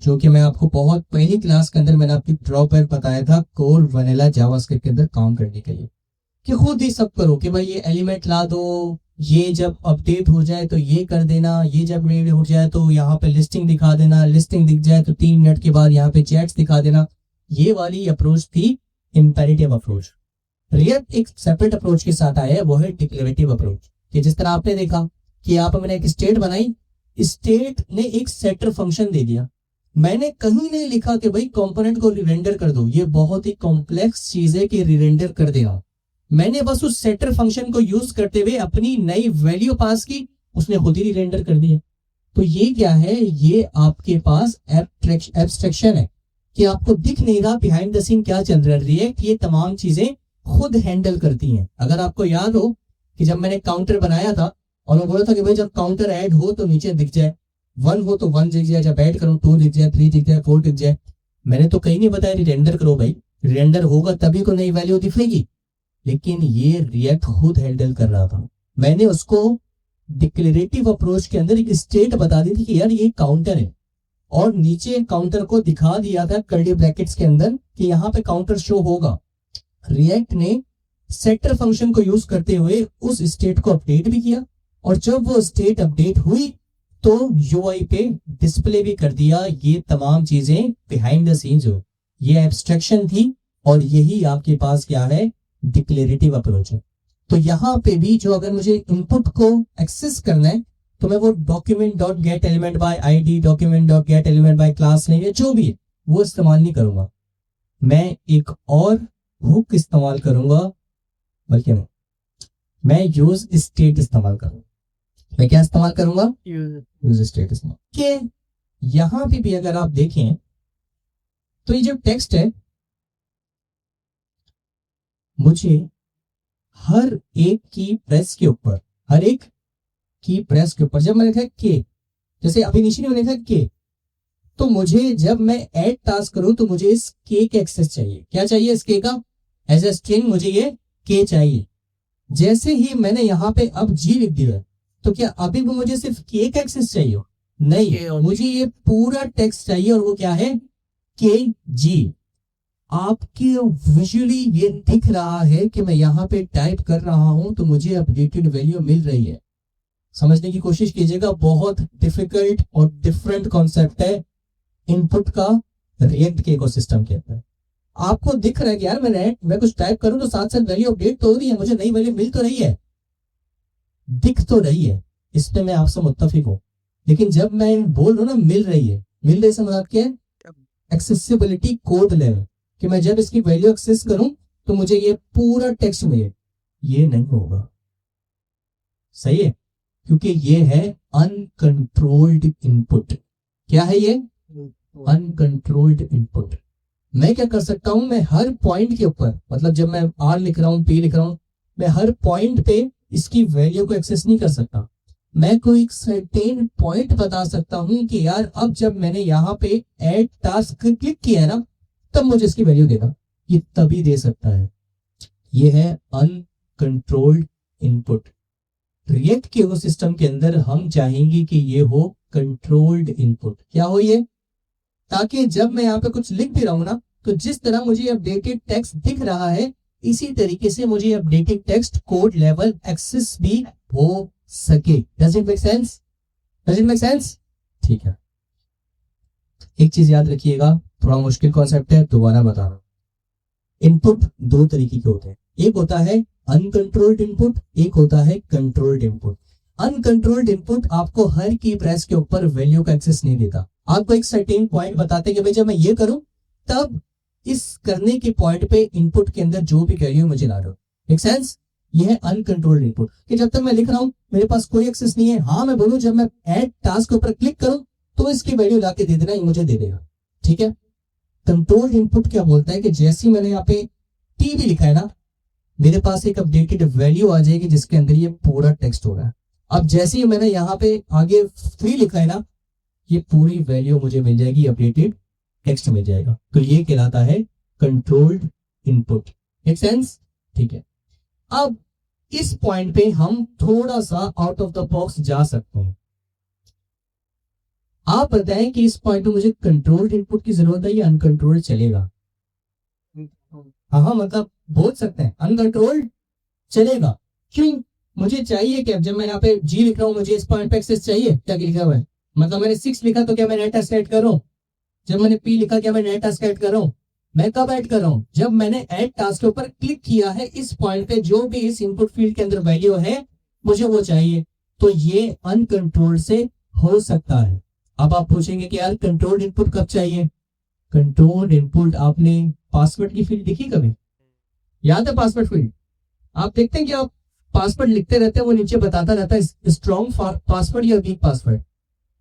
जो कि मैं आपको बहुत पहली क्लास के अंदर मैंने आपकी ड्रॉपआउट बताया था कोर वनीला जावास्क्रिप्ट के अंदर काम करने के लिए, कि खुद ही सब करो कि भाई ये एलिमेंट ला दो, ये जब अपडेट हो जाए तो ये कर देना, ये जब रेडी हो जाए तो यहाँ पे लिस्टिंग दिखा देना, लिस्टिंग दिख जाए तो 3 मिनट के बाद यहाँ पे चैट्स दिखा देना। ये वाली अप्रोच थी इंपेरेटिव अप्रोच। रिएक्ट एक सेपरेट अप्रोच के साथ आया है, वो है डिक्लेरेटिव अप्रोच, कि जिस तरह आपने देखा कि यहाँ पर मैंने एक स्टेट बनाई, स्टेट ने एक सेटर फंक्शन दे दिया, मैंने कहीं नहीं लिखा कि भाई कंपोनेंट को रिरेंडर कर दो, ये बहुत ही कॉम्प्लेक्स चीज है कि रिरेंडर कर देगा। मैंने बस उस सेटर फंक्शन को यूज करते हुए अपनी नई वैल्यू पास की, उसने खुद ही रिरेंडर कर दिया। तो ये क्या है, ये आपके पास एब्स्ट्रैक्शन है कि आपको दिख नहीं रहा बिहाइंड द सीन क्या चल रहा है। रिएक्ट ये तमाम चीजें खुद हैंडल करती हैं। अगर आपको याद हो कि जब मैंने काउंटर बनाया था और मैं बोला था कि भाई जब काउंटर ऐड हो तो नीचे दिख जाए, 1 हो तो 1 दिख जाए, जब ऐड करो 2 दिख जाए, 3 दिख जाए, 4 दिख जाए। मैंने तो कहीं नहीं बताया रिरेंडर करो भाई, रिरेंडर होगा तभी को नई वैल्यू दिखेगी, लेकिन ये रिएक्ट खुद हैंडल कर रहा था। मैंने उसको डिक्लेरेटिव अप्रोच के अंदर एक स्टेट बता दी थी कि यार ये काउंटर है, और नीचे काउंटर को दिखा दिया था कर्ली ब्रैकेट्स के अंदर कि यहाँ पे काउंटर शो होगा। रिएक्ट ने सेटर फंक्शन को यूज करते हुए उस स्टेट को अपडेट भी किया, और जब वो स्टेट अपडेट हुई तो यूआई पे डिस्प्ले भी कर दिया। ये तमाम चीजें बिहाइंड द सीन्स हो, ये एब्स्ट्रैक्शन थी, और यही आपके पास क्या है, डिक्लेरेटिव अप्रोच है। तो यहाँ पे भी जो अगर मुझे इनपुट को एक्सेस करना है तो मैं वो document dot get element by ID, document dot get element by class name, जो भी है वो इस्तेमाल नहीं करूंगा। मैं एक और हुक इस्तेमाल करूंगा, बल्कि मैं यूज स्टेट इस्तेमाल करूंगा। मैं क्या इस्तेमाल करूंगा, यूज स्टेट इस्तेमाल के। यहां पे भी अगर आप देखें तो ये जो टेक्स्ट है, मुझे हर एक की प्रेस के ऊपर, हर एक की प्रेस के ऊपर जब मैंने लिखा के, जैसे अभी निशी ने लिखा के, तो मुझे जब मैं ऐड टास्क करूं तो मुझे इस के एक्सेस चाहिए। क्या चाहिए, इस के का एज ए स्ट्रिंग मुझे ये के चाहिए। जैसे ही मैंने यहाँ पे अब जी लिख दिया, तो क्या अभी भी मुझे सिर्फ के का एक्सेस चाहिए? नहीं, मुझे ये पूरा टेक्स्ट चाहिए, और वो क्या है, के जी। आपके विजुअली ये दिख रहा है कि मैं यहाँ पे टाइप कर रहा हूं तो मुझे अपडेटेड वैल्यू मिल रही है। समझने की कोशिश कीजिएगा, बहुत डिफिकल्ट और डिफरेंट कॉन्सेप्ट है इनपुट का रिएक्ट के इकोसिस्टम के अंदर। आपको दिख रहा है कि यार मैं कुछ टाइप करूं तो साथ साथ वैल्यू अपडेट तो हो रही है, मुझे नई वैल्यू मिल तो रही है, दिख तो रही है, इसमें मैं आपसे मुत्तफिक हूं। लेकिन जब मैं बोल रहा हूं ना मिल रही है, मिल रही से मतलब क्या है, एक्सेसिबिलिटी कोड लेवल, कि मैं जब इसकी वैल्यू एक्सेस करूं तो मुझे ये पूरा टेक्स्ट मिले, ये नहीं होगा। सही है, क्योंकि ये है अनकंट्रोल्ड इनपुट। क्या है ये, अनकंट्रोल्ड इनपुट। मैं क्या कर सकता हूं, मैं हर पॉइंट के ऊपर, मतलब जब मैं आर लिख रहा हूं, पी लिख रहा हूं, मैं हर पॉइंट पे इसकी वैल्यू को एक्सेस नहीं कर सकता। मैं कोई सर्टेन पॉइंट बता सकता हूं कि यार अब जब मैंने यहाँ पे ऐड टास्क क्लिक किया है ना, तब मुझे इसकी वैल्यू देगा। ये तभी दे सकता है। ये है अनकंट्रोल्ड इनपुट। रिएक्ट के वो सिस्टम के अंदर हम चाहेंगे कि ये हो कंट्रोल्ड इनपुट। क्या हो ये? ताकि जब मैं यहाँ पे कुछ लिख भी रहा हूं ना, तो जिस तरह मुझे अपडेटेड टेक्स्ट दिख रहा है, इसी तरीके से मुझे updated text code level access भी हो सके। Does it make sense? Does it make sense? ठीक है। एक चीज याद रखिएगा, थोड़ा मुश्किल कॉन्सेप्ट है, दोबारा बता रहा हूं। इनपुट दो तरीके के होते हैं, एक होता है अनकंट्रोल्ड इनपुट, एक होता है कंट्रोल्ड इनपुट। अनकंट्रोल्ड इनपुट आपको हर की प्रेस के ऊपर वैल्यू का एक्सेस नहीं देता। आपको एक सर्टेन पॉइंट बताते हैं कि भाई जब मैं ये करूं तब इस करने के पॉइंट पे इनपुट के अंदर जो भी वैल्यू मुझे ला दो। Make sense? ये है अनकंट्रोल्ड इनपुट कि जब तक मैं लिख रहा हूं मेरे पास कोई एक्सेस नहीं है। हाँ, मैं बोलूं जब मैं ऐड टास्क के ऊपर क्लिक करूं तो इसकी वैल्यू ला के दे देना, ये मुझे दे देगा। ठीक है। कंट्रोल्ड इनपुट क्या बोलता है कि जैसे ही मैंने यहाँ पे टी भी लिखा है ना, मेरे पास एक अपडेटेड वैल्यू आ जाएगी जिसके अंदर ये पूरा टेक्स्ट होगा। अब जैसे ही मैंने यहाँ पे आगे 3 लिखा है ना, ये पूरी वैल्यू मुझे मिल जाएगी, अपडेटेड टेक्स्ट मिल जाएगा। तो ये कहलाता है कंट्रोल्ड इनपुट। Make sense? ठीक है। अब इस पॉइंट पे हम थोड़ा सा आउट ऑफ द बॉक्स जा सकते हैं। आप बताएं कि इस पॉइंट पे मुझे कंट्रोल्ड इनपुट की जरूरत है या अनकंट्रोल्ड चलेगा? हाँ, मतलब बोल सकते हैं अनकंट्रोल्ड चलेगा। क्यों? मुझे चाहिए कि जब मैं यहाँ पे जी लिख रहा हूँ, मुझे इस पॉइंट पे एक्सेस चाहिए। क्या लिखा हुआ है? मतलब मैंने 6 लिखा तो क्या मैं नया टास्क ऐड करूं? जब मैंने पी लिखा क्या मैं नया टास्क ऐड करूं? मैं कब ऐड कर रहा हूं? जब मैंने ऐड टास्क के ऊपर क्लिक किया है। इस पॉइंट पे जो भी इस इनपुट फील्ड के अंदर वैल्यू है मुझे वो चाहिए। तो ये अनकंट्रोल्ड से हो सकता है। अब आप पूछेंगे कि यार कंट्रोल्ड इनपुट कब चाहिए? कंट्रोल्ड इनपुट आपने पासवर्ड की फील्ड देखी कभी? याद है पासवर्ड फील्ड? आप देखते हैं कि आप पासवर्ड लिखते रहते हैं, वो नीचे बताता रहता है स्ट्रॉन्ग पासवर्ड या वीक पासवर्ड।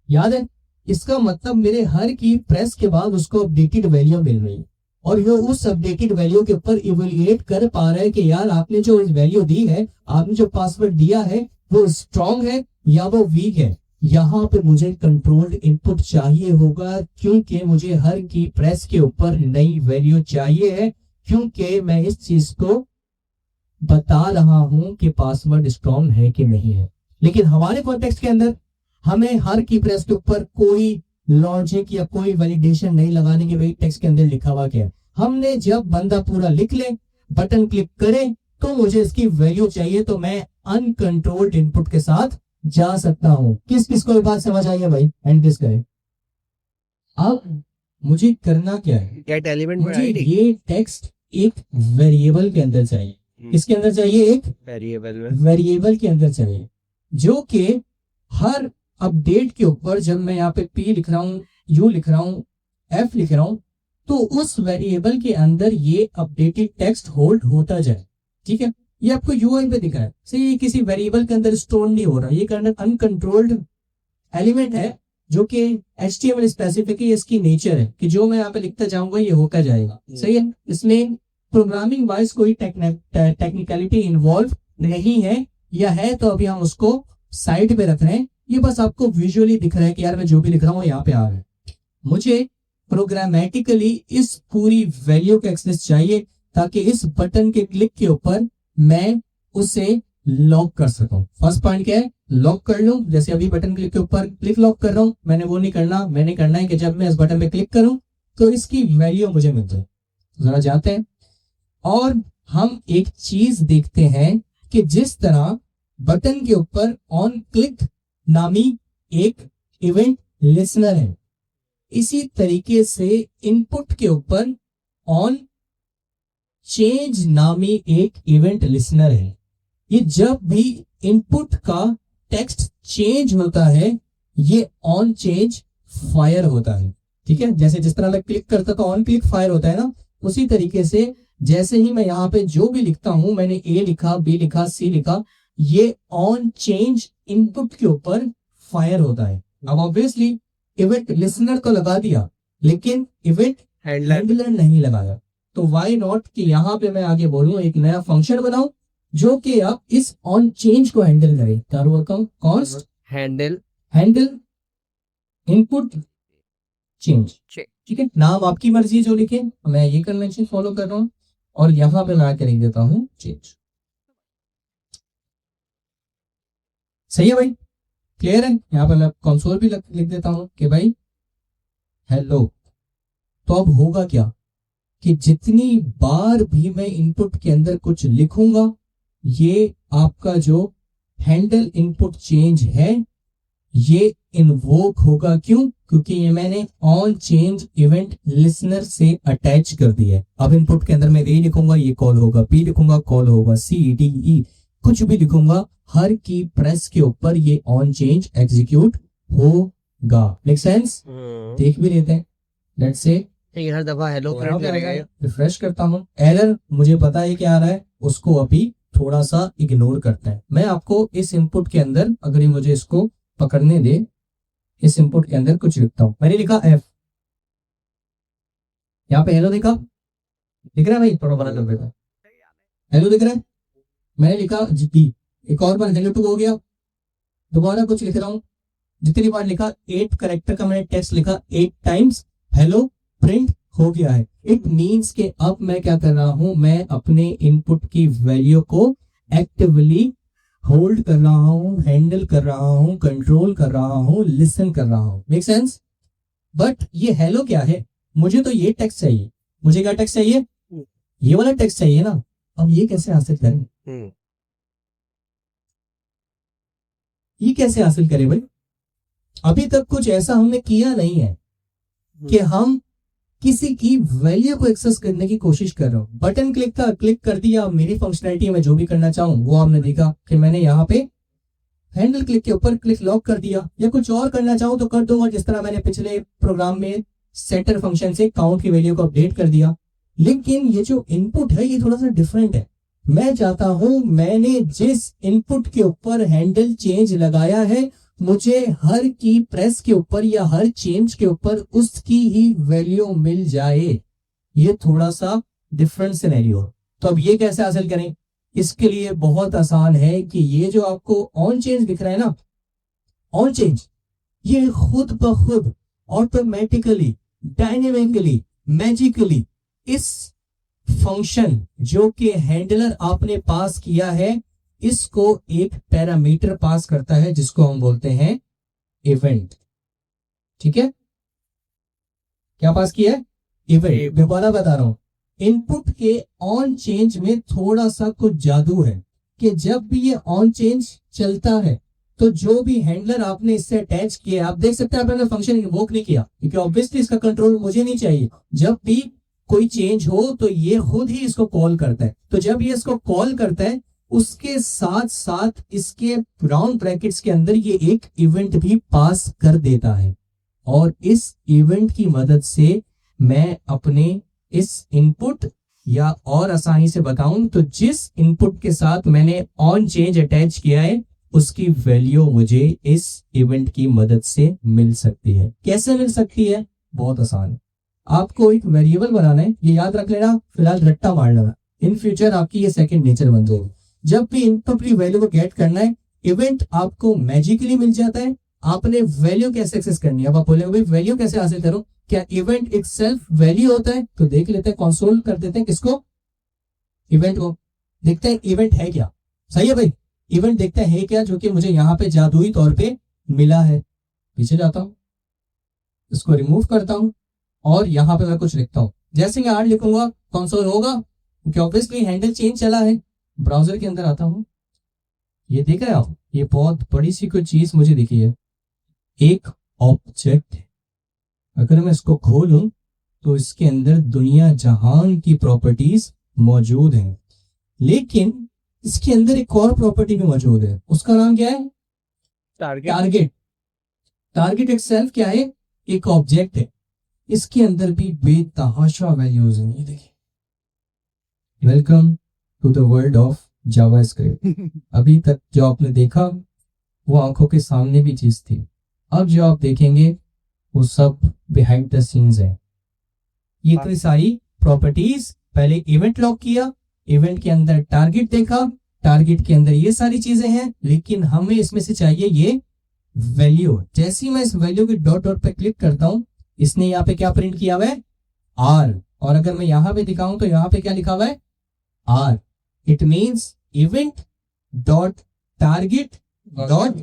याद है? इसका मतलब मेरे हर की प्रेस के बाद उसको अपडेटेड वैल्यू मिल रही है और ये उस अपडेटेड वैल्यू के ऊपर इवैल्यूएट कर पा रहा है कि यार आपने जो वैल्यू दी है, आपने जो पासवर्ड दिया है, वो स्ट्रॉन्ग है या वो वीक है। यहाँ पे मुझे कंट्रोल्ड इनपुट चाहिए होगा क्योंकि मुझे हर की प्रेस के ऊपर नई वैल्यू चाहिए है, क्योंकि मैं इस चीज को बता रहा हूं कि पासवर्ड स्ट्रॉन्ग है कि नहीं है। लेकिन हमारे कॉन्टेक्स्ट के अंदर हमें हर की प्रेस के ऊपर कोई लॉजिक या कोई वैलिडेशन नहीं लगाने की भाई टेक्स्ट के अंदर लिखा हुआ क्या है। हमने जब बंदा पूरा लिख ले, बटन क्लिक करे तो मुझे इसकी वैल्यू चाहिए, तो मैं अनकंट्रोल्ड इनपुट के साथ जा सकता हूं। किस किस को ये बात समझ आई है भाई? एंड किस करे। अब मुझे करना क्या है? गेट एलिमेंट मुझे ये टेक्स्ट एक वेरिएबल के अंदर चाहिए। इसके अंदर चाहिए एक वेरिएबल के अंदर चाहिए, जो कि हर अपडेट के ऊपर जब मैं यहाँ पे पी लिख रहा हूं, यू लिख रहा हूं, एफ लिख रहा हूं, तो उस वेरिएबल के अंदर ये अपडेटेड टेक्स्ट होल्ड होता जाए। ठीक है। ये आपको यूआई पे दिख रहा है, सही। ये किसी वेरिएबल के अंदर स्टोर नहीं हो रहा, ये अनकंट्रोल्ड एलिमेंट है जो कि HTML स्पेसिफिक है। इसकी नेचर है कि जो मैं यहाँ पे लिखता जाऊंगा ये होता जाएगा। सही है। इसमें प्रोग्रामिंग वाइज कोई टेक्निकलिटी इन्वॉल्व नहीं है, या है तो अभी हम उसको साइड पे रख रहे हैं। ये बस आपको विजुअली दिख रहा है कि यार मैं जो भी लिख रहा हूँ यहाँ पे आ रहा है। मुझे प्रोग्रामेटिकली इस पूरी वैल्यू का एक्सेस चाहिए ताकि इस बटन के क्लिक के ऊपर मैं उसे लॉक कर सकूं। फर्स्ट पॉइंट क्या है? लॉक कर लूं। जैसे अभी बटन क्लिक के ऊपर क्लिक लॉक कर रहा हूं, मैंने वो नहीं करना। मैंने करना है कि जब मैं इस बटन पे क्लिक करूं तो इसकी वैल्यू मुझे मिल जाए। जरा जाते हैं और हम एक चीज देखते हैं कि जिस तरह बटन के ऊपर ऑन क्लिक नामी एक इवेंट लिसनर है, इसी तरीके से इनपुट के ऊपर ऑन चेंज नामी एक इवेंट लिसनर है। ये जब भी इनपुट का टेक्स्ट चेंज होता है, ये ऑन चेंज फायर होता है। ठीक है। जैसे जिस तरह मैं क्लिक करता तो ऑन क्लिक फायर होता है ना, उसी तरीके से जैसे ही मैं यहाँ पे जो भी लिखता हूं, मैंने ए लिखा, बी लिखा, सी लिखा, ये ऑन चेंज इनपुट के ऊपर फायर होता है। अब ऑब्वियसली इवेंट लिसनर तो लगा दिया, लेकिन इवेंट हैंडलर नहीं लगाया। तो व्हाई नॉट कि यहाँ पे मैं आगे बोलूं, एक नया फंक्शन बनाऊं जो कि आप इस ऑन चेंज को हैंडल करें। Const handle handle input change. Change. ठीक है, नाम आपकी मर्जी जो लिखे, मैं ये कन्वेंशन फॉलो कर रहा हूँ और यहां पे मैं आके लिख देता हूँ चेंज। सही है भाई, क्लियर है। यहाँ पे मैं कंसोल भी लिख देता हूँ कि भाई हेलो। तो अब होगा क्या कि जितनी बार भी मैं इनपुट के अंदर कुछ लिखूंगा, ये आपका जो हैंडल इनपुट चेंज है ये इन्वोक होगा। क्यों? क्योंकि ये मैंने ऑन चेंज इवेंट लिसनर से अटैच कर दिया है। अब इनपुट के अंदर मैं ए लिखूंगा ये कॉल होगा, बी लिखूंगा कॉल होगा, सी डी ई कुछ भी लिखूंगा, हर की प्रेस के ऊपर ये ऑन चेंज एग्जीक्यूट होगा। Make sense? देख भी लेते हैं। लेट्स से ये हर दफा हेलो प्रिंट करेगा ये। रिफ्रेश करता हूँ, एरर मुझे पता है क्या आ रहा है, उसको अभी थोड़ा सा इग्नोर करते हैं। मैं आपको इस इनपुट के अंदर, अगर ये मुझे इसको पकड़ने दे, इस इनपुट के अंदर कुछ लिखता हूं। मैंने लिखा एफ, यहाँ पे हेलो दिखा, दिख रहा है भाई? थोड़ा बड़ा कर देता है, हेलो दिख रहा है। मैंने लिखा जी, एक और बार हेलो टू हो गया, दोबारा कुछ लिख रहा हूं। जितनी बार लिखा 8 करेक्टर का मैंने टेक्स्ट लिखा 8 टाइम्स, हेलो प्रिंट हो गया है। इट मीन्स के अब मैं क्या कर रहा हूं, मैं अपने इनपुट की वैल्यू को एक्टिवली होल्ड कर रहा हूं, हैंडल कर रहा हूं, कंट्रोल कर रहा हूं, लिसन कर रहा हूं। Make sense? बट ये हेलो क्या है, मुझे तो ये टेक्स्ट चाहिए। मुझे क्या टेक्स्ट चाहिए? ये वाला टेक्स्ट चाहिए ना। अब ये कैसे हासिल करें? ये कैसे हासिल करें भाई? अभी तक कुछ ऐसा हमने किया नहीं है कि हम किसी की वैल्यू को एक्सेस करने की कोशिश कर रहा हूं। बटन क्लिक था, क्लिक कर दिया, मेरी फंक्शनैलिटी में जो भी करना चाहूं वो आपने देखा कि मैंने यहाँ पे हैंडल क्लिक के ऊपर क्लिक लॉक कर दिया, या कुछ और करना चाहूं तो कर दूंगा, जिस तरह मैंने पिछले प्रोग्राम में सेटर फंक्शन से काउंट की वैल्यू को अपडेट कर दिया। लेकिन ये जो इनपुट है ये थोड़ा सा डिफरेंट है। मैं चाहता हूं, मैंने जिस इनपुट के ऊपर हैंडल चेंज लगाया है, मुझे हर की प्रेस के ऊपर या हर चेंज के ऊपर उसकी ही वैल्यू मिल जाए। ये थोड़ा सा डिफरेंट सिनेरियो। तो अब ये कैसे हासिल करें? इसके लिए बहुत आसान है कि ये जो आपको ऑन चेंज दिख रहा है ना, ऑन चेंज, ये खुद ब खुद ऑटोमेटिकली, डायनेमिकली, मैजिकली इस फंक्शन जो कि हैंडलर आपने पास किया है, इसको एक पैरामीटर पास करता है जिसको हम बोलते हैं इवेंट। ठीक है, क्या पास किया है? इवेंट। दोबारा बता रहा हूं, इनपुट के ऑन चेंज में थोड़ा सा कुछ जादू है कि जब भी ये ऑन चेंज चलता है तो जो भी हैंडलर आपने इससे अटैच किया, आप देख सकते हैं आपने फंक्शन इन्वोक नहीं किया क्योंकि ऑब्वियसली इसका कंट्रोल मुझे नहीं चाहिए। जब भी कोई चेंज हो तो ये खुद ही इसको कॉल करता है। तो जब ये इसको कॉल करता है, उसके साथ साथ इसके राउंड ब्रैकेट्स के अंदर ये एक इवेंट भी पास कर देता है, और इस इवेंट की मदद से मैं अपने इस इनपुट, या और आसानी से बताऊं तो जिस इनपुट के साथ मैंने ऑन चेंज अटैच किया है, उसकी वैल्यू मुझे इस इवेंट की मदद से मिल सकती है। कैसे मिल सकती है? बहुत आसान है। आपको एक वेरिएबल बनाना है, ये याद रख लेना, फिलहाल रट्टा मार लेना, इन फ्यूचर आपकी ये सेकंड नेचर बन जाएगी। जब भी इनपुट की वैल्यू को गेट करना है, इवेंट आपको मैजिकली मिल जाता है। आपने वैल्यू कैसे एक्सेस करनी है? अब आप बोलेंगे भाई वैल्यू कैसे हासिल करूं? क्या इवेंट एक सेल्फ वैल्यू होता है? तो देख लेते हैं, कंसोल कर देते हैं किसको, इवेंट को। देखते हैं इवेंट है क्या। सही है भाई, इवेंट देखते हैं क्या जो कि मुझे यहाँ पे जादुई तौर पे मिला है। पीछे जाता हूं, इसको रिमूव करता हूं और यहाँ पे मैं कुछ लिखता हूं। जैसे मैं 8 लिखूंगा कंसोल होगा क्योंकि ऑब्वियसली हैंडल चेंज चला है। ब्राउजर के अंदर आता हूं, ये देख रहे हैं आप, ये बहुत बड़ी सी कोई चीज मुझे दिखी है, एक ऑब्जेक्ट है। अगर मैं इसको खोलूं तो इसके अंदर दुनिया जहान की प्रॉपर्टीज मौजूद हैं, लेकिन इसके अंदर एक और प्रॉपर्टी भी मौजूद है। उसका नाम क्या है? टारगेट। टारगेट इटसेल्फ क्या है? एक ऑब्जेक्ट है। इसके अंदर भी बेतहाशा वैल्यूज हैं। ये देखिए, welcome to the world of JavaScript. अभी तक जो आपने देखा वो आंखों के सामने भी चीज थी, अब जो आप देखेंगे वो सब बिहाइंड द सीन्स है। ये तो सारी प्रॉपर्टीज, पहले इवेंट लॉक किया, इवेंट के अंदर टारगेट देखा, टारगेट के अंदर ये सारी चीजें हैं, लेकिन हमें इसमें से चाहिए ये वैल्यू। जैसे ही मैं इस वैल्यू की डॉट डॉट पे क्लिक करता हूं, इसने यहाँ पे क्या प्रिंट किया हुआ है, आर। और अगर मैं यहाँ पे दिखाऊं तो यहाँ पे क्या लिखा हुआ है, आर। It means event dot target dot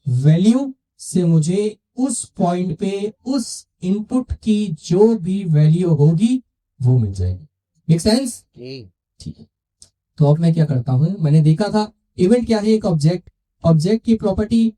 value से मुझे उस पॉइंट पे उस इनपुट की जो भी वैल्यू होगी वो मिल जाएगी। Make sense? ठीक है। तो अब मैं क्या करता हूं, मैंने देखा था इवेंट क्या है, एक ऑब्जेक्ट। ऑब्जेक्ट की प्रॉपर्टी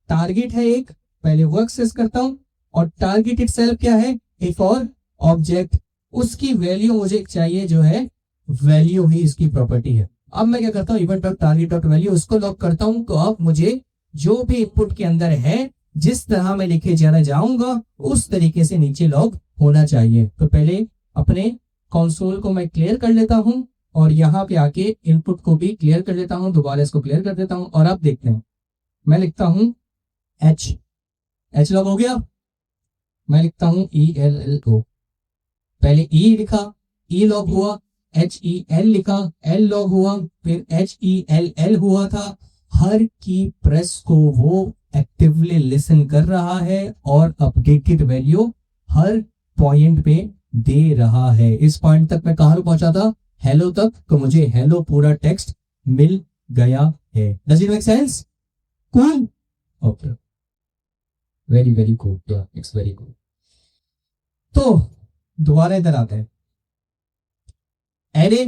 टारगेट है एक, पहले वो एक्सेस करता हूं, और टारगेट इटसेल्फ क्या है, एक और ऑब्जेक्ट। उसकी वैल्यू मुझे चाहिए जो है वैल्यू ही इसकी प्रॉपर्टी है। अब मैं क्या करता हूं, event dot target dot value उसको लॉक करता हूं। तो अब मुझे जो भी इनपुट के अंदर है, जिस तरह मैं लिखे जाना जाऊंगा उस तरीके से नीचे लॉग होना चाहिए। तो पहले अपने कंसोल को मैं क्लियर कर लेता हूं, और यहाँ पे आके इनपुट को भी क्लियर कर लेता हूं, दोबारा इसको क्लियर कर देता हूं। और अब देखते हैं, मैं लिखता हूं एच लॉग हो गया। मैं लिखता हूं ELLO, पहले ई लिखा, ई लॉग हुआ, HEL लिखा, एल लॉग हुआ, फिर HELL हुआ था। हर की प्रेस को वो एक्टिवली लिसन कर रहा है और अपडेटेड वैल्यू हर पॉइंट पे दे रहा है। इस पॉइंट तक मैं कहां पहुंचा था, हेलो तक। तो मुझे हेलो पूरा टेक्स्ट मिल गया है। Does it make sense? Cool, okay, very very cool, it's very cool. तो दोबारा इधर आते हैं, एरे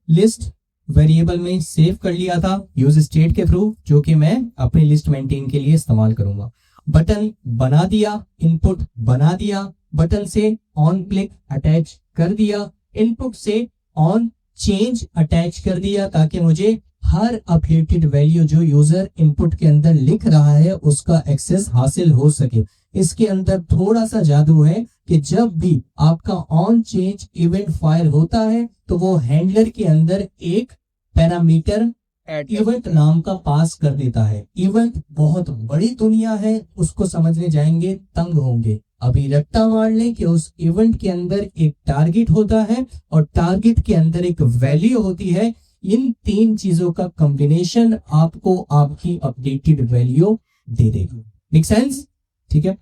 लिस्ट वेरिएबल में सेव कर लिया था यूज स्टेट के थ्रू, जो कि मैं अपनी लिस्ट मेंटेन के लिए इस्तेमाल करूंगा। बटन बना दिया, इनपुट बना दिया, बटन से ऑन क्लिक अटैच कर दिया, इनपुट से ऑन चेंज अटैच कर दिया, ताकि मुझे हर अपडेटेड वैल्यू जो यूजर इनपुट के अंदर लिख रहा है उसका एक्सेस हासिल हो सके। इसके अंदर थोड़ा सा जादू है कि जब भी आपका ऑन चेंज इवेंट फायर होता है तो वो हैंडलर के अंदर एक पैरामीटर इवेंट नाम का पास कर देता है। इवेंट बहुत बड़ी दुनिया है, उसको समझने जाएंगे तंग होंगे। अभी रट्टा मार लें कि उस इवेंट के अंदर एक टारगेट होता है और टारगेट के अंदर एक वैल्यू होती है। इन तीन चीजों का कॉम्बिनेशन आपको आपकी अपडेटेड वैल्यू दे देगा। Make sense? ठीक है।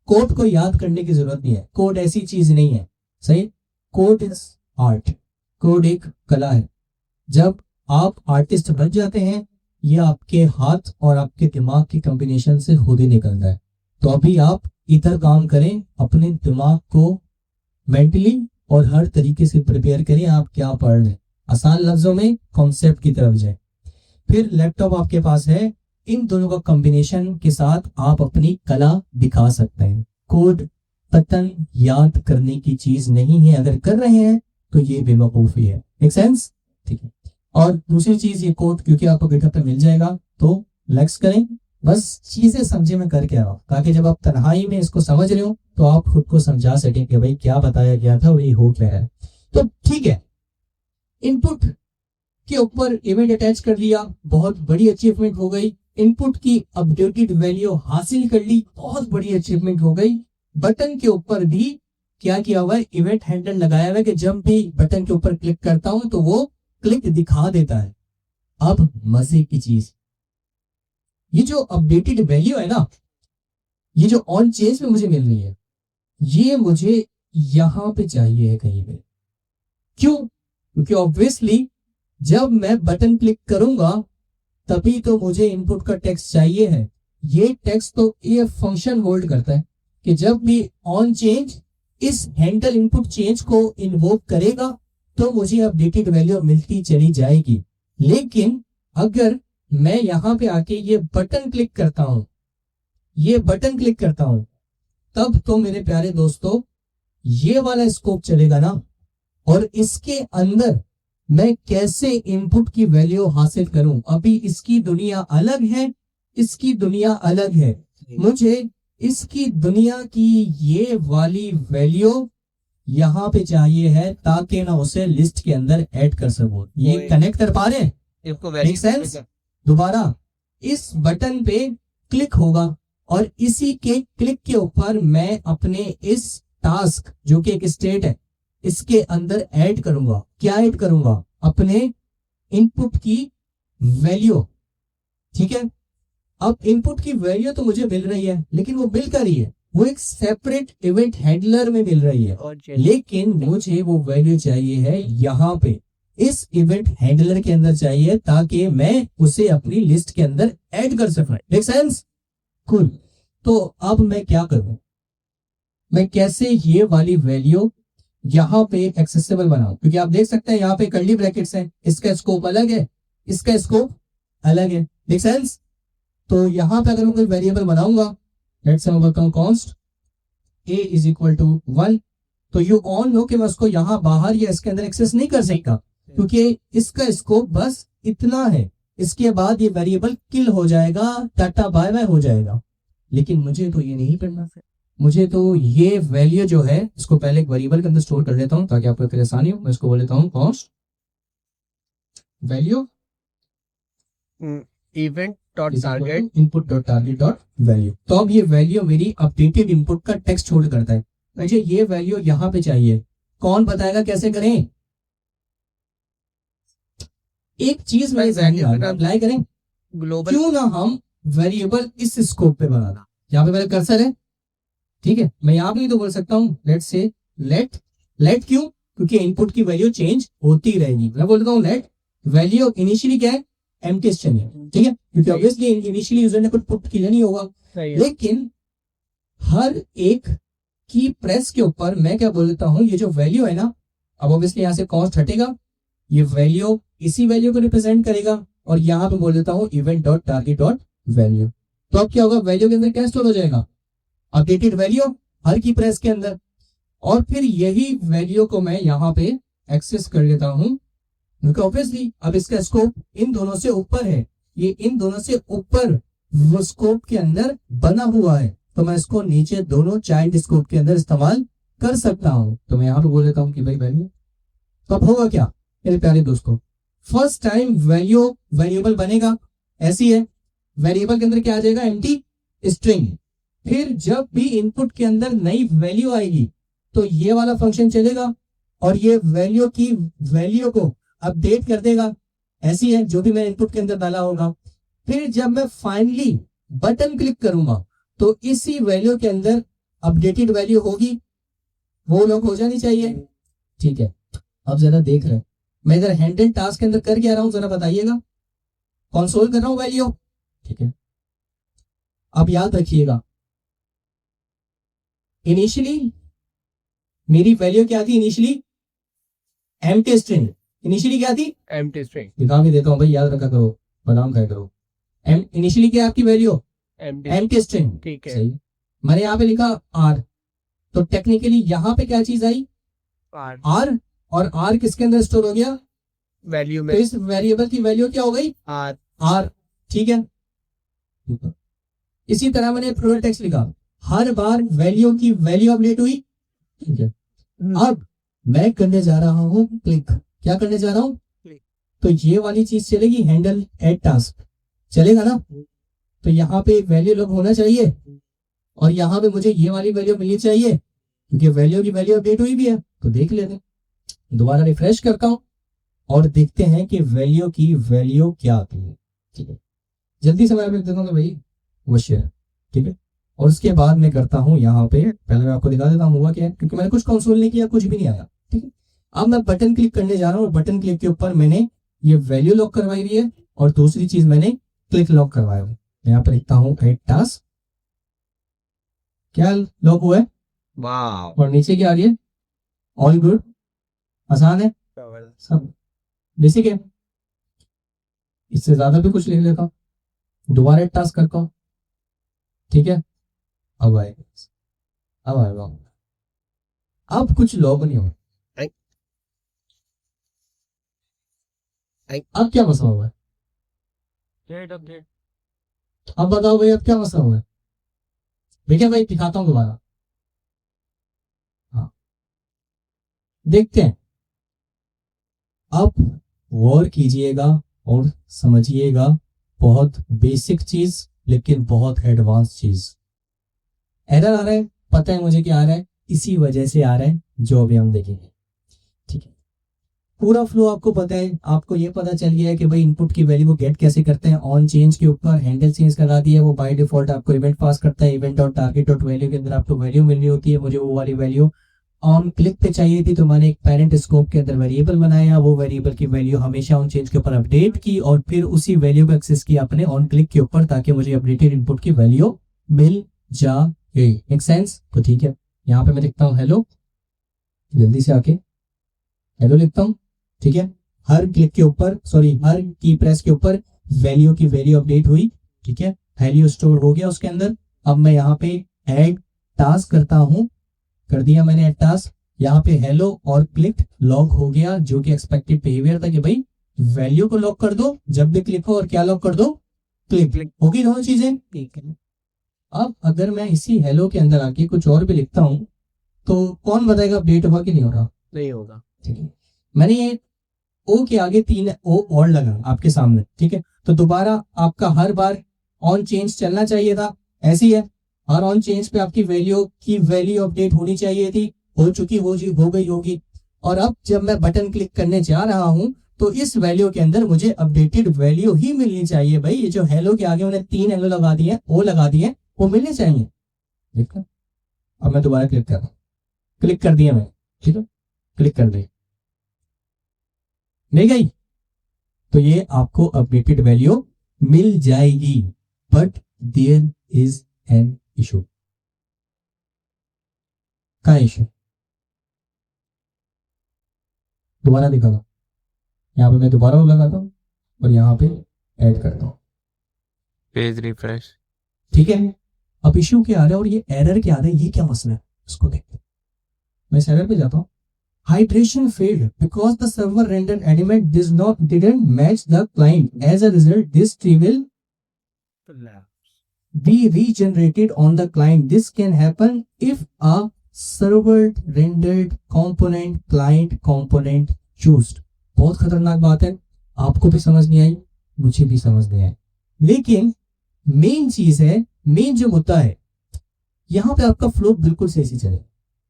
कोड को याद करने की जरूरत नहीं है, कोड ऐसी चीज नहीं है, सही। कोड इज आर्ट, कोड एक कला है। जब आप आर्टिस्ट बन जाते हैं, ये आपके हाथ और आपके दिमाग की कॉम्बिनेशन से खुद ही निकलता है। तो अभी आप इधर काम करें, अपने दिमाग को मेंटली और हर तरीके से प्रिपेयर करें। आप क्या पढ़ रहे हैं, आसान लफ्जों में कॉन्सेप्ट की तरफ जाए। फिर लैपटॉप आपके पास है, इन दोनों का कॉम्बिनेशन के साथ आप अपनी कला दिखा सकते हैं। कोड पतन याद करने की चीज नहीं है, अगर कर रहे हैं तो ये बेवकूफी है। Make sense? ठीक है। और दूसरी चीज, ये कोड क्योंकि आपको गिटहब पे मिल जाएगा तो लेक्स करें, बस चीजें समझे मैं करके आ रहा हूं, ताकि जब आप तन्हाई में इसको समझ रहे हो तो आप खुद को समझा सकें कि भाई क्या बताया गया था और ये हो क्या है। तो ठीक है, इनपुट के ऊपर इवेंट अटैच कर लिया, बहुत बड़ी अचीवमेंट हो गई। इनपुट की अपडेटेड वैल्यू हासिल कर ली, बहुत बड़ी अचीवमेंट हो गई। बटन के ऊपर भी क्या किया हुआ है, इवेंट हैंडल लगाया हुआ है कि जब भी बटन के ऊपर क्लिक करता हूं तो वो क्लिक दिखा देता है। अब मजे की चीज, ये जो अपडेटेड वैल्यू है ना, ये जो ऑन चेंज में मुझे मिल रही है, ये मुझे यहां पे चाहिए है कहीं पे। क्यों? क्योंकि ऑब्वियसली जब मैं बटन क्लिक करूंगा तभी तो मुझे इनपुट का टेक्स्ट चाहिए है। ये टेक्स्ट तो ये फंक्शन होल्ड करता है कि जब भी ऑन चेंज इस हैंडल इनपुट चेंज को इन्वोक करेगा तो मुझे अपडेटेड वैल्यू मिलती चली जाएगी। लेकिन अगर मैं यहां पे आके ये बटन क्लिक करता हूं, ये बटन क्लिक करता हूं, तब तो मेरे प्यारे दोस्तों ये वाला स्कोप चलेगा ना। और इसके अंदर मैं कैसे इनपुट की वैल्यू हासिल करूं, अभी इसकी दुनिया अलग है, इसकी दुनिया अलग है। मुझे इसकी दुनिया की ये वाली वैल्यू यहां पे चाहिए है ताकि ना उसे लिस्ट के अंदर ऐड कर सकूं। ये कनेक्ट कर पा रहे हैं? Make sense? दोबारा इस बटन पे क्लिक होगा और इसी के क्लिक के ऊपर मैं अपने इस टास्क जो कि एक स्टेट है इसके अंदर ऐड करूंगा। क्या ऐड करूंगा? अपने इनपुट की वैल्यू। ठीक है, अब इनपुट की वैल्यू तो मुझे मिल रही है, लेकिन वो मिल कर रही है, वो एक सेपरेट इवेंट हैंडलर में मिल रही है, और लेकिन मुझे वो वैल्यू चाहिए है यहाँ पे इस इवेंट हैंडलर के अंदर चाहिए, ताकि मैं उसे अपनी लिस्ट के अंदर ऐड कर सकूं। Make sense? कूल। तो अब मैं क्या करूं, मैं कैसे ये वाली वैल्यू यहाँ पे एक्सेसिबल बनाऊं, क्योंकि आप देख सकते हैं यहाँ पे कर्ली ब्रैकेट्स हैं, इसका स्कोप अलग है, इसका स्कोप अलग है। Make sense? तो यहाँ पे अगर मैं कोई वेरिएबल बनाऊंगा, लेट्स से मैं बताऊं const a is equal to 1, तो यू ऑल नो कि मैं उसको यहाँ बाहर या इसके अंदर एक्सेस नहीं कर सकता, क्योंकि इसका स्कोप बस इतना है, इसके बाद ये वेरिएबल किल हो जाएगा, टाटा बाय बाय हो जाएगा। लेकिन मुझे तो ये नहीं करना, मुझे तो ये वैल्यू जो है इसको पहले एक वेरिएबल के अंदर स्टोर कर लेता हूं ताकि आपको फिर आसानी हो। मैं इसको बोल लेता हूं cost value event dot target input dot target dot value. तो अब ये वैल्यू मेरी अपडेटेड इनपुट का टेक्स्ट होल्ड करता है, मुझे ये वैल्यू यहाँ पे चाहिए। कौन बताएगा कैसे करें? एक चीज मैं अप्लाई करें, ग्लोबल क्यों ना हम वेरिएबल इस स्कोप पे बनाना, यहाँ पे मेरा कर्सर है, ठीक है, मैं यहाँ पे भी तो बोल सकता हूँ लेट से लेट क्यों? क्योंकि इनपुट की वैल्यू चेंज होती रहेगी। मैं बोलता हूँ लेट वैल्यू इनिशियली क्या है, एम्प्टी स्ट्रिंग है, ठीक है, क्योंकि ऑब्वियसली इनिशियली यूजर ने कुछ पुट किया नहीं होगा, लेकिन हर एक की प्रेस के ऊपर मैं क्या बोल देता हूँ, ये जो वैल्यू है ना, अब ऑब्वियसली यहाँ से कॉस्ट हटेगा, ये वैल्यू इसी वैल्यू को रिप्रेजेंट करेगा, और यहाँ पे बोल देता हूँ event dot target dot value. तो अब क्या होगा, वैल्यू के अंदर क्या स्टोर हो जाएगा, अपडेटेड वैल्यू हर की प्रेस के अंदर, और फिर यही वैल्यू को मैं यहाँ पे एक्सेस कर लेता हूँ, क्योंकि ऑब्वियसली अब इसका स्कोप इन दोनों से ऊपर है, ये इन दोनों से ऊपर वो स्कोप के अंदर बना हुआ है, तो मैं इसको नीचे दोनों चाइल्ड स्कोप के अंदर इस्तेमाल कर सकता हूं। तो मैं यहाँ पे बोल देता हूँ कि भाई वैल्यू, तो अब होगा क्या मेरे प्यारे दोस्तों, फर्स्ट टाइम वैल्यू वेरिएबल बनेगा, ऐसी है, वेरिएबल के अंदर क्या आ जाएगा, एम्प्टी स्ट्रिंग। फिर जब भी इनपुट के अंदर नई वैल्यू आएगी तो ये वाला फंक्शन चलेगा और ये वैल्यू की वैल्यू को अपडेट कर देगा, ऐसी है, जो भी मैं इनपुट के अंदर डाला होगा। फिर जब मैं फाइनली बटन क्लिक करूंगा तो इसी वैल्यू के अंदर अपडेटेड वैल्यू होगी, वो लोग हो जानी चाहिए, ठीक है। अब जरा देख रहे हैं मैं इधर हैंडल टास्क के अंदर कर क्या रहा हूं, जरा बताइएगा। कंसोल कर रहा हूं वैल्यू, ठीक है। अब याद रखिएगा इनिशियली मेरी वैल्यू क्या थी, इनिशियली एम्प्टी स्ट्रिंग, इनिशियली क्या थी, एम्प्टी स्ट्रिंग, दिखा भी देता हूं भाई, याद रखा करो, बादाम खाया करो। इनिशियली क्या है आपकी वैल्यू, एम्प्टी स्ट्रिंग, ठीक है। सही। मैंने यहाँ पे लिखा आर, तो टेक्निकली यहाँ पे क्या चीज आई, आर, और आर किसके अंदर स्टोर हो गया, वैल्यू में, तो इस वेरिएबल की वैल्यू क्या हो गई, आर, ठीक है। इसी तरह मैंने प्रोडक्ट टेक्स्ट लिखा, हर बार वैल्यू की वैल्यू अपडेट हुई, ठीक है। अब मैं करने जा रहा हूं क्लिक, क्या करने जा रहा हूं, तो ये वाली चीज चलेगी, हैंडल एड टास्क चलेगा ना, तो यहाँ पे एक वैल्यू लॉग होना चाहिए और यहाँ पे मुझे ये वाली वैल्यू मिलनी चाहिए, क्योंकि वैल्यू की वैल्यू अपडेट हुई भी है। तो देख लेते हैं, दोबारा रिफ्रेश करता हूं और देखते हैं कि वैल्यू की वैल्यू क्या आती है, ठीक है। जल्दी से मैं लिख देता हूँ भाई वो शेयर, ठीक है। और उसके बाद मैं करता हूँ यहाँ पे, पहले मैं आपको दिखा देता हूँ हुआ क्या है, क्योंकि मैंने कुछ कंसोल नहीं किया, कुछ भी नहीं आया, ठीक है। अब मैं बटन क्लिक करने जा रहा हूँ, बटन क्लिक के ऊपर मैंने ये वैल्यू लॉक करवाई हुई है और दूसरी चीज मैंने क्लिक लॉक करवाया हुआ है। यहाँ पर लिखता हूँ एड टास्क, क्या लॉक हुआ है, वाह, और नीचे क्या आ रही है, ऑल गुड, आसान है, सब बेसिक है। इससे ज्यादा भी कुछ लिख लेता हूँ, दोबारा एड टास्क करता हूँ, ठीक है। अब आएगा, अब कुछ लॉग नहीं होगा। अब क्या मसला हुआ है, अब बताओ भाई, अब क्या मसला हुआ है, देखिए भाई दिखाता हूं दोबारा, हाँ देखते हैं। अब गौर कीजिएगा और समझिएगा, बहुत बेसिक चीज लेकिन बहुत एडवांस चीज। एरर आ रहा है, पता है मुझे क्या आ रहा है, इसी वजह से आ रहा है जो अभी हम देखेंगे, ठीक है। पूरा फ्लो आपको पता है, आपको ये पता चल गया है कि भाई इनपुट की वैल्यू को गेट कैसे करते हैं। ऑन चेंज के ऊपर हैंडल चेंज करा दिया, वो बाय डिफॉल्ट आपको इवेंट पास करता है। Event dot target dot value के अंदर आपको वैल्यू मिल रही होती है। मुझे वो वाली वैल्यू ऑन क्लिक पे चाहिए थी, तो मैंने एक पेरेंट स्कोप के अंदर वेरिएबल बनाया। वो वेरिएबल की वैल्यू हमेशा ऑन चेंज के ऊपर अपडेट की और फिर उसी वैल्यू को एक्सेस किया अपने ऑन क्लिक के ऊपर, ताकि मुझे अपडेटेड इनपुट की वैल्यू मिल जाए। Make sense? तो ठीक है, यहाँ पे मैं लिखता हूँ हेलो, जल्दी से आके हेलो लिखता हूँ। ठीक है, हर क्लिक के ऊपर, सॉरी हर की प्रेस के ऊपर वैल्यू की वैल्यू अपडेट हुई। ठीक है, वैल्यू स्टोर हो गया उसके अंदर। अब मैं यहाँ पे ऐड टास्क करता हूँ, कर दिया मैंने ऐड टास्क। यहाँ पे हेलो और क्लिक लॉग हो गया, जो कि एक्सपेक्टेड बिहेवियर था कि भाई वैल्यू को लॉक कर दो जब भी क्लिक हो, और क्या लॉक कर दो? क्लिक। होगी दोनों चीजें। ठीक है, अब अगर मैं इसी हेलो के अंदर आके कुछ और भी लिखता हूँ, तो कौन बताएगा अपडेट हुआ कि नहीं हो रहा? नहीं होगा। ठीक है, मैंने ये ओ के आगे 3 ओ और लगा आपके सामने। ठीक है, तो दोबारा आपका हर बार ऑन चेंज चलना चाहिए था, ऐसी है। हर ऑन चेंज पे आपकी वैल्यू अपडेट होनी चाहिए थी, हो चुकी हो गई होगी। और अब जब मैं बटन क्लिक करने जा रहा हूं, तो इस वैल्यू के अंदर मुझे अपडेटेड वैल्यू ही मिलनी चाहिए। भाई ये जो हेलो के आगे उन्हें 3 हेलो लगा दिए, ओ लगा दिए, वो मिलने चाहिए। देखा, अब मैं दोबारा क्लिक कर रहा हूं, क्लिक कर दिया मैं। ठीक है, क्लिक कर दी, मिल गई, तो ये आपको अपडेटेड वैल्यू मिल जाएगी। But there is an issue. का इशू? दोबारा दिखाता हूं, यहाँ पे मैं दोबारा लगाता हूँ और यहाँ पे ऐड करता हूँ। Page refresh. ठीक है, अब इशू क्या आ रहा है और ये एरर क्या आ रहा है, ये क्या मसला है, उसको देखते हैं। मैं इस एरर पे जाता हूँ। Hydration failed because the server rendered element didn't match the client. As a result, this tree will be regenerated on the client. This can happen if a server rendered component client component used. बहुत खतरनाक बात है, आपको भी समझ नहीं आई, मुझे भी समझ नहीं आई। लेकिन मेन चीज है, मेन जो मुद्दा है, यहाँ पे आपका फ्लो बिल्कुल सही से चले।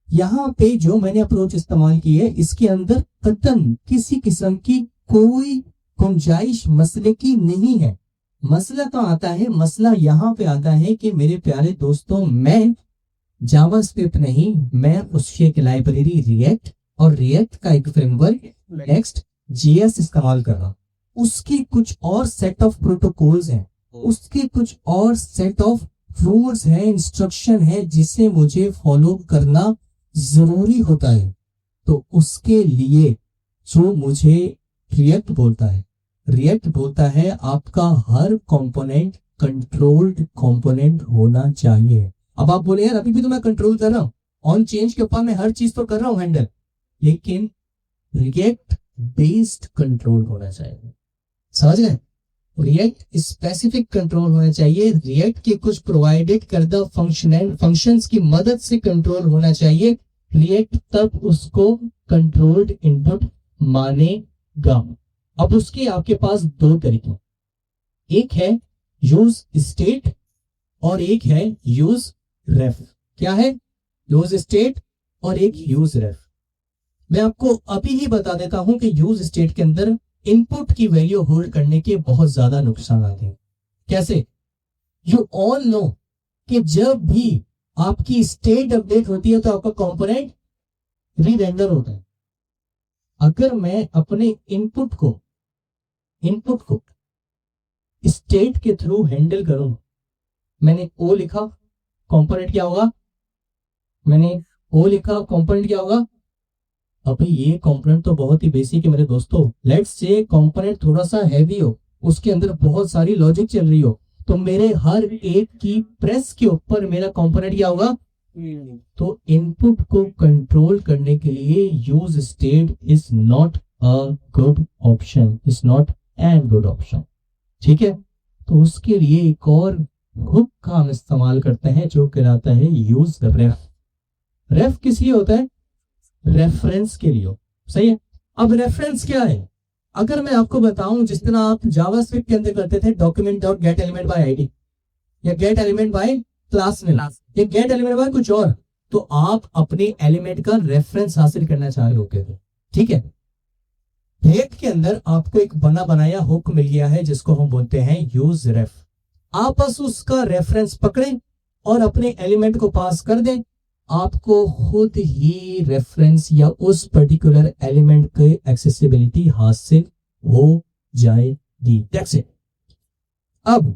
यहाँ पे जो मैंने अप्रोच इस्तेमाल की है, इसके अंदर कतन किसी किस्म की कोई गुंजाइश मसले की नहीं है। मसला तो आता है, मसला यहाँ पे आता है कि मेरे प्यारे दोस्तों, मैं जावास्क्रिप्ट नहीं, मैं उसकी एक लाइब्रेरी रिएक्ट और रिएक्ट का एक फ्रेमवर्क नेक्स्ट जेएस इस्तेमाल कर रहा हूँ। उसकी कुछ और सेट ऑफ प्रोटोकॉल्स हैं, उसके कुछ और सेट ऑफ रूल्स हैं, इंस्ट्रक्शन है, जिसे मुझे फॉलो करना जरूरी होता है। तो उसके लिए जो मुझे रिएक्ट बोलता है आपका हर कंपोनेंट कंट्रोल्ड कंपोनेंट होना चाहिए। अब आप बोले यार अभी भी तो मैं कंट्रोल कर रहा हूं, ऑन चेंज के ऊपर मैं हर चीज तो कर रहा हूं हैंडल, लेकिन रिएक्ट बेस्ड कंट्रोल होना चाहिए। समझ गए? रिएक्ट स्पेसिफिक कंट्रोल होना चाहिए। रिएक्ट के कुछ प्रोवाइडेड करदा फंक्शंस की मदद से कंट्रोल होना चाहिए। रिएक्ट तब उसको कंट्रोल्ड इनपुट मानेगा। अब उसके आपके पास दो तरीके, एक है यूज स्टेट और एक है यूज रेफ। क्या है? यूज स्टेट और एक यूज रेफ। मैं आपको अभी ही बता देता हूं कि यूज स्टेट के अंदर इनपुट की वैल्यू होल्ड करने के बहुत ज्यादा नुकसान आते हैं। कैसे? यू ऑल नो कि जब भी आपकी स्टेट अपडेट होती है तो आपका कंपोनेंट री-रेंडर होता है। अगर मैं अपने इनपुट को स्टेट के थ्रू हैंडल करूं, मैंने ओ लिखा, कंपोनेंट क्या होगा? मैंने ओ लिखा, कंपोनेंट क्या होगा? अभी ये कंपोनेंट तो बहुत ही बेसिक है मेरे दोस्तों। लेट्स से कंपोनेंट थोड़ा सा हैवी हो, उसके अंदर बहुत सारी लॉजिक चल रही हो, तो मेरे हर एक की प्रेस के ऊपर मेरा कंपोनेंट क्या होगा? तो इनपुट को कंट्रोल करने के लिए use state is not a good option, is not an good option. ठीक है, तो उसके लिए एक और हुक का हम इस्तेमाल करते हैं जो कहलाता है यूज रेफ। रेफ किस लिए होता है? रेफरेंस के लिए। सही है। अब रेफरेंस क्या है? अगर मैं आपको बताऊं, जिस तरह आप जावास्क्रिप्ट के अंदर करते थे document dot get element by ID या get element by class name या गेट एलिमेंट बाय कुछ और, तो आप अपने एलिमेंट का रेफरेंस हासिल करना चाह रहे होते थे। ठीक है, डेट के अंदर आपको एक बना बनाया हुक मिल गया है जिसको हम बोलते हैं यूज रेफ। आप बस उसका रेफरेंस पकड़ें और अपने एलिमेंट को पास कर दें, आपको खुद ही रेफरेंस या उस पर्टिकुलर एलिमेंट के एक्सेसिबिलिटी हासिल हो जाएगी। That's it. अब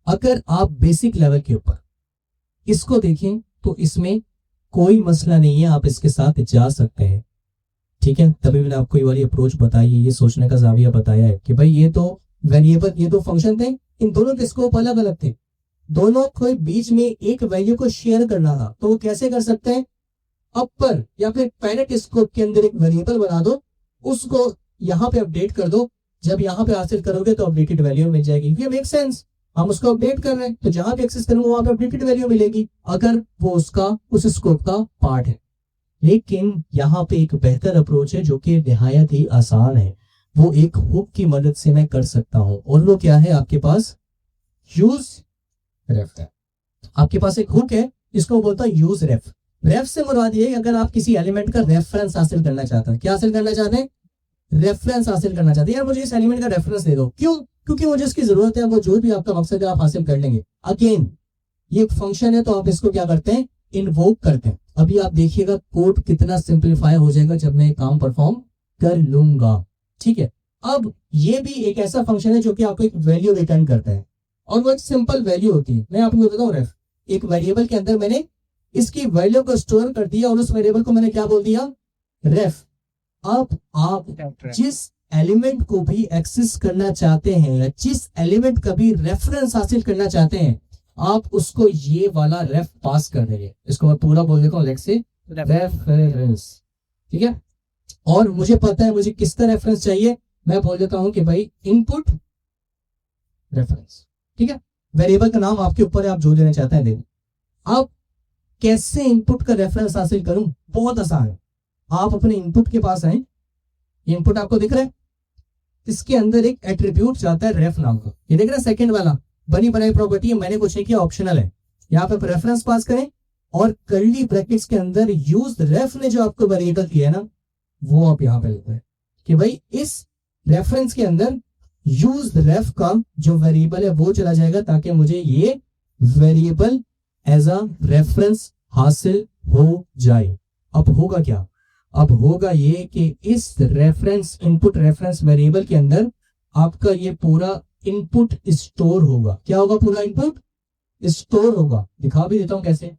अगर आप बेसिक लेवल के ऊपर इसको देखें तो इसमें कोई मसला नहीं है, आप इसके साथ जा सकते हैं। ठीक है, तभी मैंने आपको ये वाली अप्रोच बताई है, ये सोचने का जाविया बताया है कि भाई ये तो वेरिएबल, ये तो फंक्शन थे, इन दोनों के स्कोप अलग अलग थे, दोनों को बीच में एक वैल्यू को शेयर करना था। तो वो कैसे कर सकते हैं? अपर या फिर पैरेट स्कोप के अंदर एक वेरिएबल बना दो, उसको यहाँ पे अपडेट कर दो, जब यहाँ पे हासिल करोगे तो अपडेटेड वैल्यू मिल जाएगी। ये मेक सेंस। हम उसको अपडेट कर रहे हैं तो जहां भी एक्सेस करूंगा वहां पे अपडेटेड वैल्यू मिलेगी, अगर वो उसका उस स्कोप का पार्ट है। लेकिन यहाँ पे एक बेहतर अप्रोच है जो कि निहायत ही आसान है, वो एक हुक की मदद से मैं कर सकता हूं, और वो क्या है? आपके पास यूज रेफ है। आपके पास एक हुक है जिसको बोलता है यूज रेफ। रेफ से मुराद ये, अगर आप किसी एलिमेंट का रेफरेंस हासिल करना चाहते हैं, क्या हासिल करना चाहते हैं? रेफरेंस हासिल करना चाहते हैं। यार मुझे इस एलिमेंट का रेफरेंस दे दो, क्यों? क्योंकि मुझे इसकी जरूरत है, वो जो भी आपका मकसद है आप हासिल कर लेंगे। अगेन ये एक फंक्शन है तो आप इसको क्या करते हैं? इन्वोक करते हैं। अभी आप देखिएगा कोड कितना सिंपलीफाई हो जाएगा जब मैं काम परफॉर्म कर लूंगा। ठीक है, अब ये भी एक ऐसा फंक्शन है जो कि आपको एक वैल्यू रिटर्न करता है, और वो एक सिंपल वैल्यू होती है। मैं आपको बताता हूँ, रेफ एक वेरिएबल के अंदर मैंने इसकी वैल्यू को स्टोर कर दिया और उस वेरिएबल को मैंने क्या बोल दिया? रेफ। अब आप जिस एलिमेंट को भी एक्सेस करना चाहते हैं या जिस एलिमेंट का भी रेफरेंस हासिल करना चाहते हैं, आप उसको ये वाला रेफ पास कर देंगे। इसको मैं पूरा बोल देता हूँ, लेट से रेफरेंस। ठीक है, और मुझे पता है मुझे किसका रेफरेंस चाहिए, मैं बोल देता हूं कि भाई इनपुट रेफरेंस। ठीक है, वेरिएबल का नाम आपके ऊपर है, आप जो देना चाहते हैं दे। अब कैसे इनपुट का रेफरेंस हासिल करूं? बहुत आसान है। आप अपने इनपुट के पास आए, इनपुट आपको दिख रहा है, इसके अंदर एक एट्रीब्यूट जाता है रेफ नाम का, ये देख रहे हैं सेकंड वाला, बनी बनाई प्रॉपर्टी है, मैंने कुछ नहीं किया, ऑप्शनल है। यहाँ पे रेफरेंस पास करें और कर्ली ब्रैकेट्स के अंदर यूज रेफ ने जो आपको वेरिएबल दिया है ना, वो आप यहाँ पे लिखते हैं कि भाई इस रेफरेंस के अंदर यूज रेफ का जो वेरिएबल है वो चला जाएगा, ताकि मुझे ये वेरिएबल एज अ रेफरेंस हासिल हो जाए। अब होगा क्या? अब होगा ये कि इस रेफरेंस, इनपुट रेफरेंस वेरिएबल के अंदर आपका ये पूरा इनपुट स्टोर होगा। क्या होगा? पूरा इनपुट स्टोर होगा। दिखा भी देता हूं कैसे।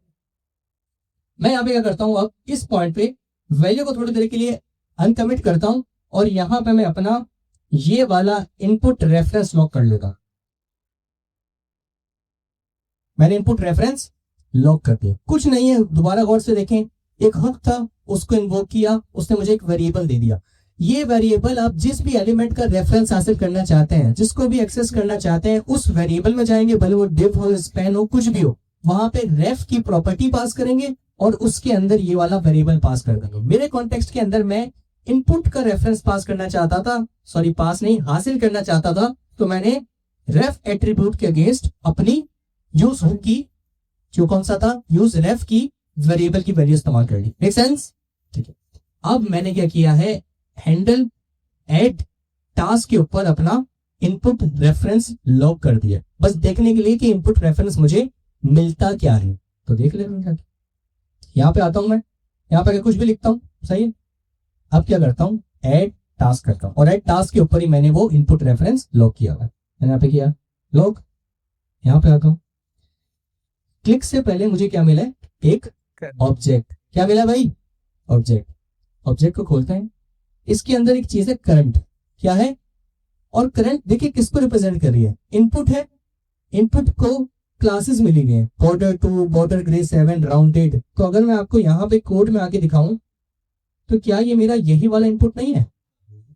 मैं यहाँ पे क्या करता हूं, अब इस पॉइंट पे वैल्यू को थोड़ी देर के लिए अनकमिट करता हूं और यहां पे मैं अपना ये वाला इनपुट रेफरेंस लॉक कर लेता। मैंने इनपुट रेफरेंस लॉक कर दिया। कुछ नहीं है, दोबारा गौर से देखें, एक हुक था, उसको इन्वोक किया, उसने मुझे एक वेरिएबल दे दिया। ये वेरिएबल आप जिस भी एलिमेंट का रेफरेंस हासिल करना चाहते हैं, जिसको भी एक्सेस करना चाहते हैं, उस वेरिएबल में जाएंगे, भले वो डिव हो, स्पैन हो, कुछ भी हो, वहां पे रेफ की प्रॉपर्टी पास करेंगे और उसके अंदर ये वाला वेरिएबल पास कर देंगे। मेरे कॉन्टेक्स्ट के अंदर मैं इनपुट का रेफरेंस पास करना चाहता था, सॉरी पास नहीं, हासिल करना चाहता था, तो मैंने रेफ एट्रीब्यूट के अगेंस्ट अपनी यूज हुक की, जो कौन सा था, यूज रेफ की वेरिएबल की वैल्यू इस्तेमाल कर ली। Make sense? ठीक है, अब मैंने क्या किया है, हैंडल एड टास्क के ऊपर अपना इनपुट रेफरेंस लॉक कर दिया, बस देखने के लिए कि इनपुट रेफरेंस मुझे मिलता क्या है। तो देख लेंगे, यहां पे आता हूं मैं, यहां पे कुछ भी लिखता हूं, सही है। अब क्या करता हूं, ऐड टास्क करता हूं, और ऐड टास्क के ऊपर ही मैंने वो इनपुट रेफरेंस लॉक किया हुआ है। मैंने यहाँ पे किया लॉक, यहां पे आता हूं, क्लिक से पहले मुझे क्या मिला है, एक ऑब्जेक्ट। क्या मिला भाई? ऑब्जेक्ट। ऑब्जेक्ट को खोलते हैं, इसके अंदर एक चीज है करंट। क्या है? और करंट देखिए किसको रिप्रेजेंट कर रही है, इनपुट है। इनपुट को क्लासेस मिली गई हैं, बॉर्डर 2, बॉर्डर ग्रे 7, राउंडेड। तो अगर मैं आपको यहाँ पे कोड में आके दिखाऊं, तो क्या ये मेरा यही वाला इनपुट नहीं है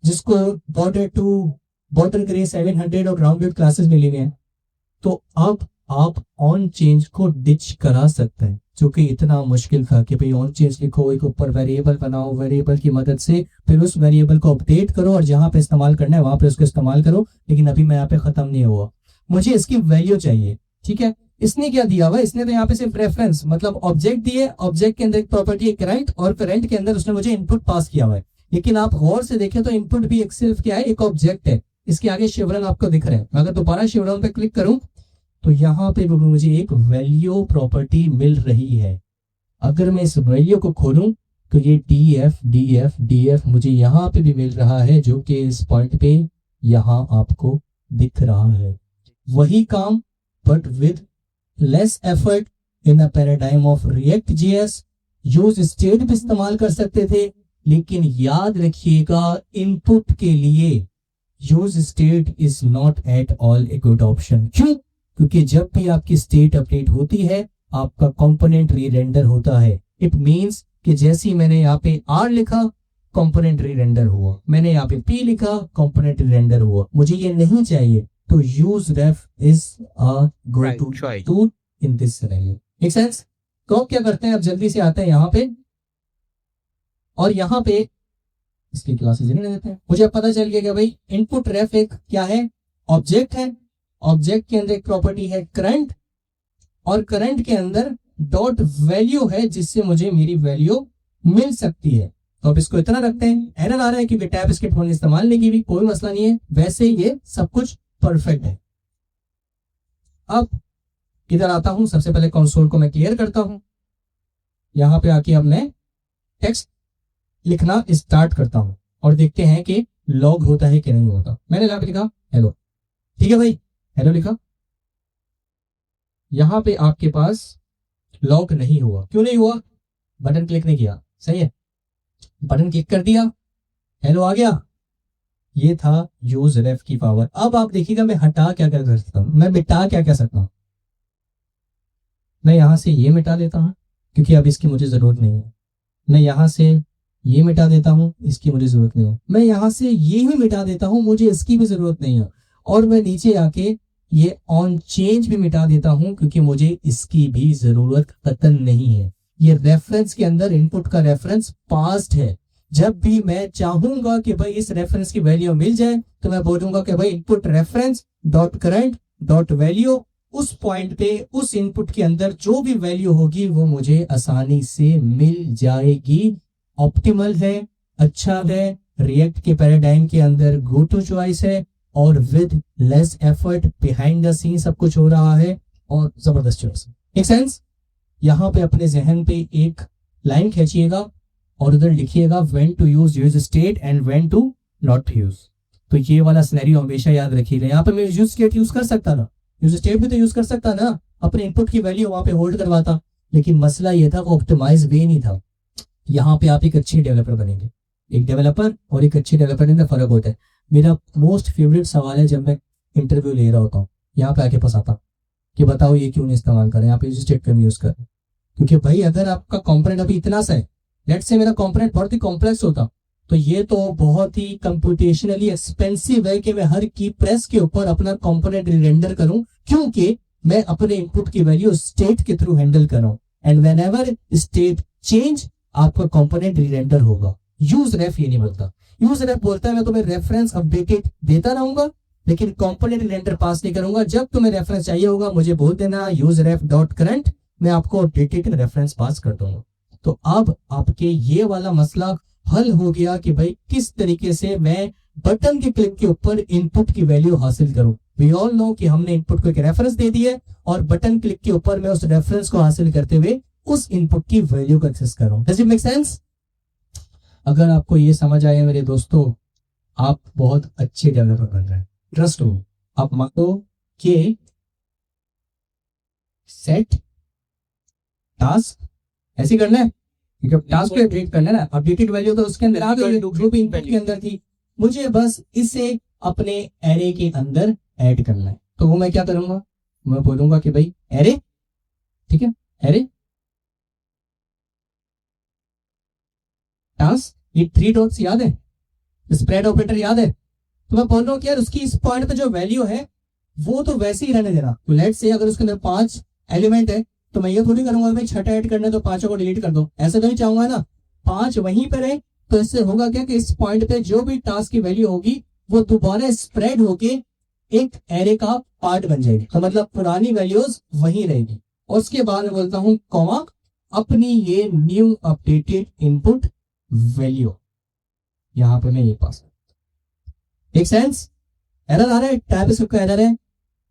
जिसको बॉर्डर 2, बॉर्डर ग्रे 700 और राउंडेड क्लासेस मिली गई हैं? तो अब आप ऑन चेंज को डिच करा सकते हैं, जो कि इतना मुश्किल था कि भाई ऑन चेंज लिखो, एक ऊपर वेरिएबल बनाओ, वेरिएबल की मदद से फिर उस वेरिएबल को अपडेट करो और जहां पे इस्तेमाल करना है वहां पे उसको इस्तेमाल करो। लेकिन अभी मैं यहाँ पे खत्म नहीं हुआ, मुझे इसकी वैल्यू चाहिए। ठीक है, इसने क्या दिया हुआ, इसने तो यहाँ पे सिर्फ रेफरेंस मतलब ऑब्जेक्ट दिए, ऑब्जेक्ट के अंदर एक प्रॉपर्टी है करंट, और करंट के अंदर उसने मुझे इनपुट पास किया हुआ है। लेकिन आप गौर से देखें तो इनपुट भी एक सिर्फ क्या है, एक ऑब्जेक्ट है। इसके आगे शिवरन आपको दिख रहा है। मैं अगर दोबारा शिवरन पे क्लिक करूं तो यहाँ पे भी मुझे एक वैल्यू प्रॉपर्टी मिल रही है। अगर मैं इस वैल्यू को खोलूं तो ये DF मुझे यहाँ पे भी मिल रहा है, जो कि इस पॉइंट पे यहाँ आपको दिख रहा है। वही काम but with less effort in a paradigm of react JS। Use state भी इस्तेमाल कर सकते थे, लेकिन याद रखिएगा इनपुट के लिए use state is not at all a good option. क्यों? क्योंकि जब भी आपकी स्टेट अपडेट होती है आपका कंपोनेंट री-रेंडर होता है। इट मींस कि जैसे ही मैंने यहाँ पे R लिखा कंपोनेंट री-रेंडर हुआ, मैंने यहाँ पे P लिखा कंपोनेंट री-रेंडर हुआ। मुझे ये नहीं चाहिए, तो use ref is a go to in this scenario. Make sense? तो अब क्या करते हैं, अब जल्दी से आते हैं यहाँ पे, और यहाँ पे इसकी क्लासेस नहीं देते हैं। मुझे अब पता चल गया कि भाई इनपुट रेफ एक क्या है, ऑब्जेक्ट है। ऑब्जेक्ट के अंदर एक प्रॉपर्टी है करंट, और करंट के अंदर डॉट वैल्यू है जिससे मुझे मेरी वैल्यू मिल सकती है। तो अब इसको इतना रखते हैं। एरर आ रहा है क्योंकि टैब स्क्रिप्ट हमने इस्तेमाल नहीं की भी, कोई मसला नहीं है, वैसे ये सब कुछ परफेक्ट है। अब इधर आता हूं, सबसे पहले कंसोल को मैं क्लियर करता हूं। यहां पे आके अब मैं टेक्स्ट लिखना स्टार्ट करता हूं और देखते हैं कि लॉग होता है कि नहीं होता। मैंने यहाँ पे लिखा हेलो, ठीक है भाई, हेलो लिखा। यहां पे आपके पास लॉग नहीं हुआ। क्यों नहीं हुआ? बटन क्लिक नहीं किया, सही है। बटन क्लिक कर दिया, हेलो आ गया। ये था यूज रेफ की पावर। अब आप देखिएगा मैं हटा क्या क्या कर सकता हूं, मैं मिटा क्या क्या सकता हूं। मैं यहां से ये मिटा देता हूं क्योंकि अब इसकी मुझे जरूरत नहीं है। मैं यहां से ये मिटा देता हूं, इसकी मुझे जरूरत नहीं है। मैं यहां से ये ही मिटा देता हूं, मुझे इसकी भी जरूरत नहीं है। और मैं नीचे आके ये ऑन चेंज भी मिटा देता हूं क्योंकि मुझे इसकी भी जरूरत कतई नहीं है। ये रेफरेंस के अंदर इनपुट का रेफरेंस पास्ट है। जब भी मैं चाहूंगा कि भाई इस रेफरेंस की वैल्यू मिल जाए तो मैं बोलूंगा कि भाई input reference dot current dot value, उस पॉइंट पे उस इनपुट के अंदर जो भी वैल्यू होगी वो मुझे आसानी से मिल जाएगी। ऑप्टिमल है, अच्छा है, रिएक्ट के पैराडाइम के अंदर गो टू चॉइस है, और with less effort behind the scene सब कुछ हो रहा है, और जबरदस्त चॉइस। Make sense? यहाँ पे अपने जहन पे एक लाइन खींचिएगा और उधर लिखिएगा when to use use state and when to not use. तो ये वाला सिनेरियो हमेशा याद रखिएगा। यहाँ पे मैं यूज स्टेट यूज कर सकता ना, यूज स्टेट भी तो यूज कर सकता ना, अपने इनपुट की वैल्यू वहां पे होल्ड करवाता, लेकिन मसला ये था वो ऑप्टिमाइज वे नहीं था। यहाँ पे आप एक अच्छी डेवलपर बनेंगे। एक डेवलपर और एक अच्छी डेवलपर में फर्क होता है। मेरा मोस्ट फेवरेट सवाल है जब मैं इंटरव्यू ले रहा होता हूँ, यहाँ पे आके फंसाता कि बताओ ये क्यों नहीं इस्तेमाल करें, यहाँ पे यूज स्टेट क्यों यूज करें। क्योंकि भाई अगर आपका कंपोनेंट अभी इतना सा है, लेट्स से मेरा कंपोनेंट बहुत ही कॉम्प्लेक्स होता, तो ये तो बहुत ही कंप्यूटेशनली एक्सपेंसिव है कि मैं हर की प्रेस के ऊपर अपना कंपोनेंट रेंडर करूं, क्योंकि मैं अपने इनपुट की वैल्यू स्टेट के थ्रू हैंडल कर रहा हूं। एंड व्हेनेवर स्टेट चेंज आपका कंपोनेंट रीरेंडर होगा। यूज रेफ ये नहीं बोलता। यूज रेफ बोलता है मैं तुम्हें रेफरेंस अपडेटेड देता रहूंगा लेकिन कंपोनेंट रेंडर पास नहीं करूंगा। जब तुम्हें रेफरेंस चाहिए होगा मुझे बोल देना यूज रेफ डॉट करंट, मैं आपको अपडेटेड रेफरेंस पास कर दूंगा। तो अब आपके ये वाला मसला हल हो गया कि भाई किस तरीके से मैं बटन के क्लिक के ऊपर इनपुट की वैल्यू हासिल करूं। वी ऑल नो कि हमने इनपुट को एक रेफरेंस दे दी है और बटन क्लिक के ऊपर मैं उस रेफरेंस को हासिल करते हुए उस इनपुट की वैल्यू को एक्सेस कर रहा हूं। Does it make sense? अगर आपको ये समझ आया मेरे दोस्तों, आप बहुत अच्छे डेवलपर बन रहे हैं। ट्रस्ट हो, आप मानो कि सेट टास्क ऐसे करना है क्योंकि टास्क को अपडेट करना है ना। अपडेटेड वैल्यू तो उसके अंदर आ गई जो भी इनपुट के अंदर थी, मुझे बस इसे अपने एरे के अंदर ऐड करना है। तो वो मैं क्या करूंगा, मैं बोलूंगा कि भाई एरे, ठीक है, एरे टास्क, ये 3 डॉट्स याद है, स्प्रेड ऑपरेटर याद है। तो मैं बोल रहा हूँ कि यार उसकी इस पॉइंट पे जो वैल्यू है वो तो वैसे ही रहने देना। तो लेट्स से अगर उसके अंदर 5 एलिमेंट है तो मैं ये थोड़ी करूंगा भाई 6 ऐड करना है तो 5 को डिलीट कर दो, ऐसा तो नहीं चाहूंगा ना। 5 वहीं पर है तो इससे होगा क्या कि इस पॉइंट पे जो भी टास्क की वैल्यू होगी वो दोबारा स्प्रेड होके एक एरे का पार्ट बन जाएगी। तो मतलब पुरानी वैल्यूज वहीं रहेगी। और उसके बाद मैं बोलता हूँ कॉमा अपनी ये न्यू अपडेटेड इनपुट वैल्यू। यहाँ पे मैं ये पास, एक सेंस। एरर आ रहा है, टाइप स्क्रिप्ट का एरर है,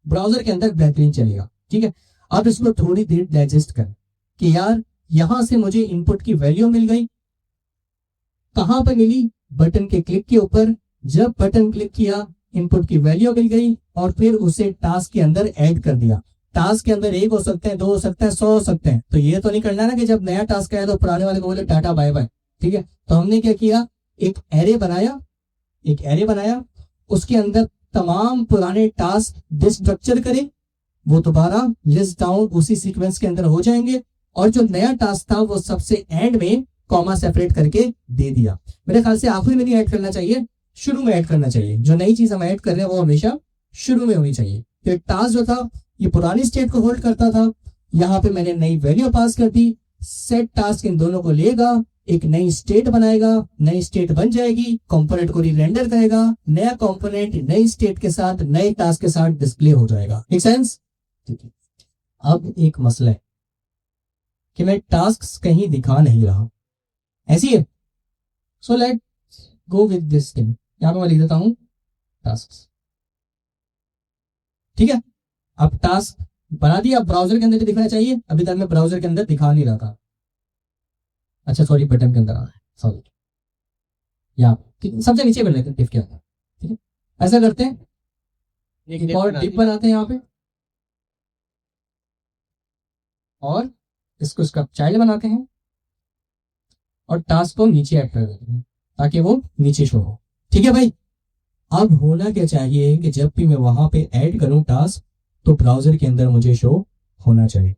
ब्राउजर के अंदर बेहतरीन चलेगा। ठीक है, अब इसको थोड़ी देर डाइजेस्ट कर कि यार यहां से मुझे इनपुट की वैल्यू मिल गई, कहां पर मिली, बटन के क्लिक के ऊपर। जब बटन क्लिक किया इनपुट की वैल्यू मिल गई और फिर उसे टास्क के अंदर ऐड कर दिया। टास्क के अंदर 1 हो सकते हैं, 2 हो सकते हैं, 100 हो सकते हैं। तो ये तो नहीं करना ना कि जब नया टास्क आया तो पुराने वाले को बोले टाटा बाय बाय। ठीक है, तो हमने क्या किया, एक एरे बनाया, उसके अंदर तमाम पुराने टास्क डिस्ट्रक्चर करें, वो दोबारा लिस्ट डाउन उसी सीक्वेंस के अंदर हो जाएंगे, और जो नया टास्क था वो सबसे एंड में कॉमा सेपरेट करके दे दिया। मेरे ख्याल से आखिरी में नहीं ऐड करना चाहिए, शुरू में ऐड करना चाहिए। जो नई चीज हम ऐड कर रहे हैं वो हमेशा शुरू में होनी चाहिए। तो टास्क जो था ये पुरानी स्टेट को होल्ड करता था, यहाँ पे मैंने नई वैल्यू पास कर दी। सेट टास्क इन दोनों को लेगा, एक नई स्टेट बनाएगा, नई स्टेट बन जाएगी, कंपोनेंट को री-रेंडर करेगा, नया कंपोनेंट नई स्टेट के साथ नए टास्क के साथ डिस्प्ले हो जाएगा। Make sense? ठीक है, अब एक मसला है कि मैं टास्क कहीं दिखा नहीं रहा, ऐसी है। So let go with this thing, यहां पे मैं लिख देता हूं टास्क। ठीक है, अब टास्क बना दिया, ब्राउजर के अंदर दिखना चाहिए, अभी तक मैं ब्राउजर के अंदर दिखा नहीं रहा था। अच्छा सॉरी, बटन के अंदर आ रहा है, सॉरी। यहाँ सबसे नीचे कर लेते हैं डिफ के अंदर। ठीक है, ऐसा करते हैं, एक और डिफ बनाते हैं यहाँ पे, और इसको इसका चाइल्ड बनाते हैं और टास्क को नीचे ऐड कर देते हैं ताकि वो नीचे शो हो। ठीक है भाई, अब होना क्या चाहिए कि जब भी मैं वहां पे ऐड करूं टास्क तो ब्राउजर के अंदर मुझे शो होना चाहिए।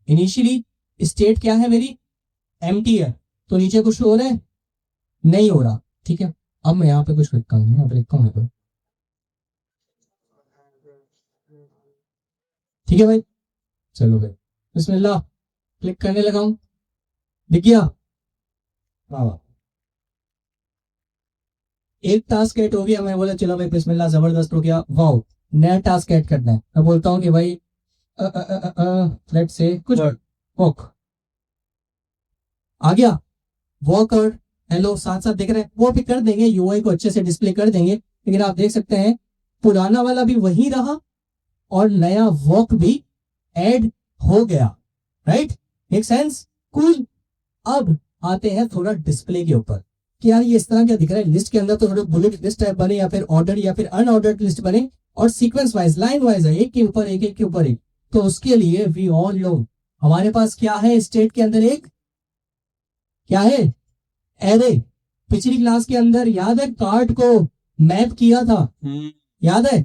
इनिशियली स्टेट क्या है मेरी, एम्प्टी है, तो नीचे कुछ शो हो रहा है, नहीं हो रहा। ठीक है, अब मैं यहाँ पे कुछ लिखता हूँ, यहाँ पे लिखता हूँ तो ठीक है भाई, चलो भाई बिस्मिल्लाह, क्लिक करने लगा हूं, दिख गया। वाह, एक टास्क ऐड हो गया, मैं बोला चलो भाई बिस्मिल्लाह, जबरदस्त हो गया, वाह। नया टास्क ऐड करना है, मैं बोलता हूँ कि भाई लेट्स से कुछ वॉक आ गया, वॉक और हेलो साथ साथ दिख रहे हैं, वो भी कर देंगे, यूआई को अच्छे से डिस्प्ले कर देंगे। लेकिन आप देख सकते हैं पुराना वाला भी वही रहा और नया वॉक भी ऐड हो गया। Right, make sense? कूल। अब आते हैं थोड़ा डिस्प्ले के ऊपर कि यार ये इस तरह क्या दिख रहा है। लिस्ट के अंदर तो थोड़े बुलेट लिस्ट टाइप बने या फिर ऑर्डर या फिर अनऑर्डर्ड लिस्ट बने और सीक्वेंस वाइज लाइन वाइज है, एक के ऊपर एक, एक के ऊपर एक। तो उसके लिए वी ऑल नो हमारे पास क्या है, स्टेट के अंदर एक क्या है, एरे। पिछली क्लास के अंदर याद है कार्ड को मैप किया था, याद है?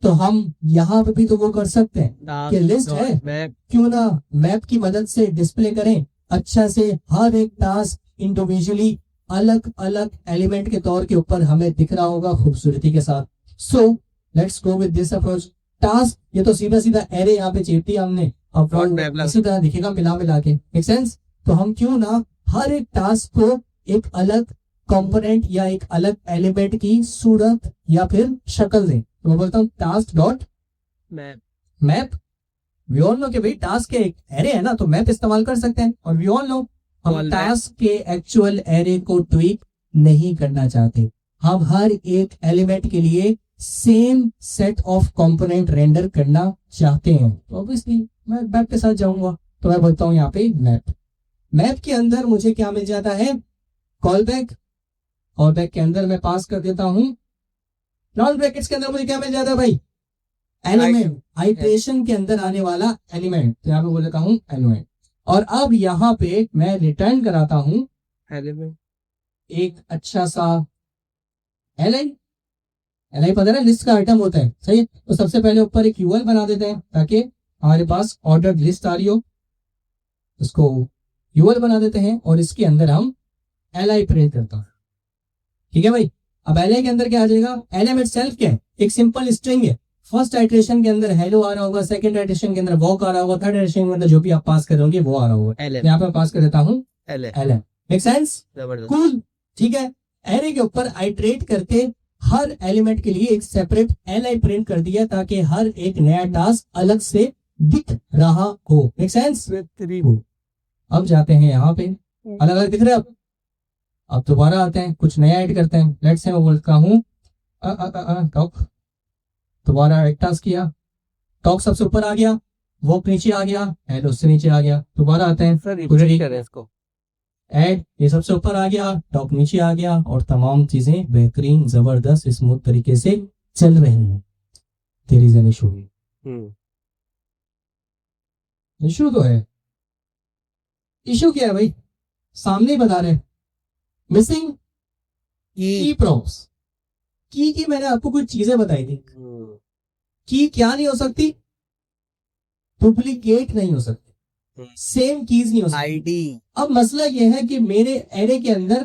तो हम यहाँ पे भी तो वो कर सकते हैं कि लिस्ट है, क्यों ना मैप की मदद से डिस्प्ले करें अच्छा से, हर एक टास्क इंडिविजुअली अलग अलग एलिमेंट के तौर के ऊपर हमें दिख रहा होगा खूबसूरती के साथ। So let's go with this approach. Task ये तो सीधा सीधा एरे यहाँ पे चेप दिया हमने, अब इसी तरह दिखेगा मिला के, मेक सेंस? तो हम क्यों ना हर एक टास्क को एक अलग कंपोनेंट या एक अलग एलिमेंट की सूरत या फिर शक्ल दें। तो मैं बोलता हूँ task dot map. We all know कि भाई टास्क के एक एरे है ना, तो मैप इस्तेमाल कर सकते हैं। और वी ऑल नो हम टास्क के एक्चुअल एरे को ट्वीक नहीं करना चाहते, हम हर एक एलिमेंट के लिए same set of component render करना चाहते हैं। तो ऑब्वियसली मैं मैप के साथ जाऊंगा, तो मैं बोलता हूँ यहाँ पे मैप। मैप के अंदर मुझे क्या मिल जाता है, कॉल बैक। कॉल बैक के अंदर मैं पास कर देता हूं राउंड ब्रैकेट्स के अंदर मुझे क्या मिल जाता है भाई, एलिमेंट। आइटरेशन के अंदर आने वाला एलिमेंट, तो यहाँ पे बोल देता हूं एलिमेंट। और अब यहाँ पे मैं रिटर्न कराता हूं एलिमेंट, एक अच्छा सा एलआई। एलआई पता है लिस्ट का आइटम होता है, सही है? तो सबसे पहले ऊपर एक यूएल बना देते हैं ताकि हमारे पास ऑर्डर लिस्ट आ रही हो, उसको यूएल बना देते हैं और इसके अंदर हम एलआई प्रिंट करता हूं। ठीक है भाई, अब एलआई के अंदर क्या आ जाएगा, एलएम इटसेल्फ क्या है, एक सिंपल स्ट्रिंग है। फर्स्ट आइटरेशन के अंदर हेलो आ रहा होगा, सेकंड आइटरेशन के अंदर वॉक आ रहा होगा, थर्ड आइटरेशन के अंदर जो भी आप पास कर होंगे वो आ रहा होगा। यहाँ पे पास कर देता हूँ एलएम। Make sense? कूल। ठीक है, एरे के ऊपर आइटरेट करके हर एलिमेंट के लिए एक सेपरेट एलआई प्रिंट कर दिया ताकि हर एक नया टास्क अलग से दिख रहा हो। Make sense? अब जाते हैं यहाँ पे, अलग अलग दिख रहे हैं। अब अब दोबारा आते हैं, कुछ नया ऐड करते हैं। लेट्स से मैं बोलता हूँ टॉक, दोबारा एक टास्क किया, टॉक सबसे ऊपर आ गया, वो नीचे आ गया, हेलो उससे नीचे आ गया। दोबारा आते हैं, सर कुछ रिपीट करें इसको। ऐड, ये सबसे ऊपर आ गया, टॉप नीचे आ गया, और तमाम चीजें बेहतरीन जबरदस्त स्मूथ तरीके से चल रही हैं। There is an issue, issue तो है। इशू क्या है भाई, सामने ही बता रहे, मिसिंग की प्रॉप्स। की मैंने आपको कुछ चीजें बताई थी। की क्या नहीं हो सकती, डुप्लीकेट नहीं हो सकती, सेम कीज नहीं हो सकती। आईडी। अब मसला यह है कि मेरे एरे के अंदर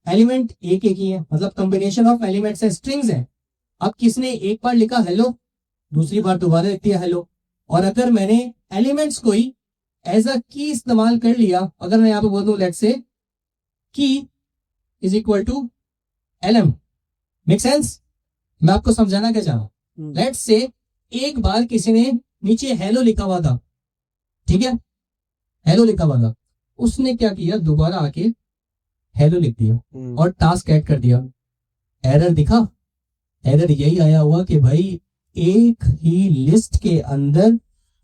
एलिमेंट एक एक ही है, मतलब कॉम्बिनेशन ऑफ एलिमेंट्स है, स्ट्रिंग्स है। अब किसने एक बार लिखा हेलो, दूसरी बार दोबारा लिख दिया हेलो, और अगर मैंने एलिमेंट्स को ही एज अ की इस्तेमाल कर लिया, अगर मैं यहाँ पे बोल दूं let's say key is equal to LM, make sense? मैं आपको समझाना क्या चाहूं, लेट्स से एक बार किसी ने नीचे हेलो लिखा हुआ था, ठीक है, हेलो लिखा हुआ था, उसने क्या किया, दोबारा आके हेलो लिख दिया और टास्क ऐड कर दिया। एरर दिखा, एरर यही आया हुआ कि भाई एक ही लिस्ट के अंदर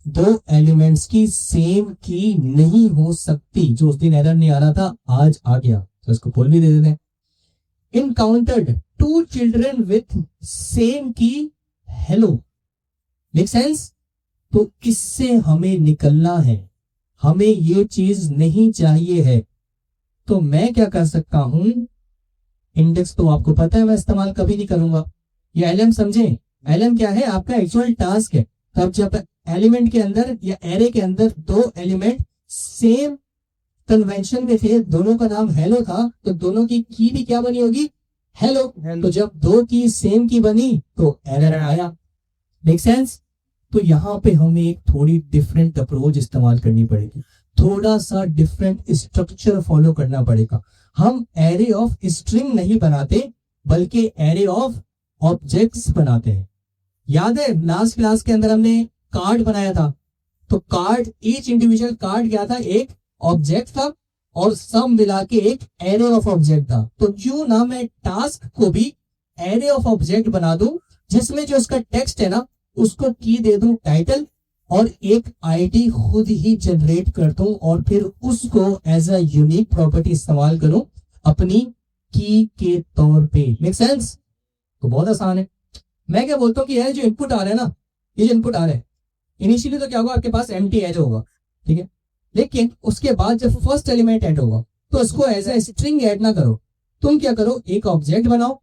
दो एलिमेंट्स की सेम की नहीं हो सकती। जो उस दिन एरर नहीं आ रहा था, आज आ गया, तो इसको पोल भी दे देते हैं। Encountered two children with same key hello, make sense? तो इससे हमें निकलना है, हमें ये चीज नहीं चाहिए है। तो मैं क्या कर सकता हूं, इंडेक्स तो आपको पता है मैं इस्तेमाल कभी नहीं करूंगा। ये एलएम समझे, एलएम क्या है, आपका एक्चुअल टास्क है। तब जब एलिमेंट के अंदर या एरे के अंदर दो एलिमेंट सेम कन्वेंशन में थे, दोनों का नाम हेलो था, तो दोनों की भी क्या बनी होगी, हेलो। तो जब दो की सेम की बनी तो एरर आया, मेक सेंस? तो यहाँ पे हमें एक थोड़ी डिफरेंट अप्रोच इस्तेमाल करनी पड़ेगी, थोड़ा सा डिफरेंट स्ट्रक्चर फॉलो करना पड़ेगा। हम एरे ऑफ स्ट्रिंग नहीं बनाते, बल्कि एरे ऑफ ऑब्जेक्ट्स बनाते हैं। याद है लास्ट क्लास के अंदर हमने कार्ड बनाया था, तो कार्ड, ईच इंडिविजुअल कार्ड क्या था, एक ऑब्जेक्ट था, और सब मिला के एक एरे ऑफ ऑब्जेक्ट था। तो क्यों ना मैं टास्क को भी एरे ऑफ ऑब्जेक्ट बना दूं, जिसमें जो इसका टेक्स्ट है ना, उसको की दे दूं टाइटल, और एक आईडी खुद ही जनरेट कर दूं, और फिर उसको एज अ यूनिक प्रॉपर्टी इस्तेमाल करूं अपनी की के तौर पे। Make sense? तो बहुत आसान है। मैं क्या बोलता हूँ कि ये जो इनपुट आ रहा है ना, ये जो इनपुट आ रहा है, इनिशियली तो क्या होगा, आपके पास एम्प्टी एज होगा, ठीक है, लेकिन उसके बाद जब फर्स्ट एलिमेंट ऐड होगा, तो इसको एज ए स्ट्रिंग ऐड ना करो, तुम क्या करो, एक ऑब्जेक्ट बनाओ।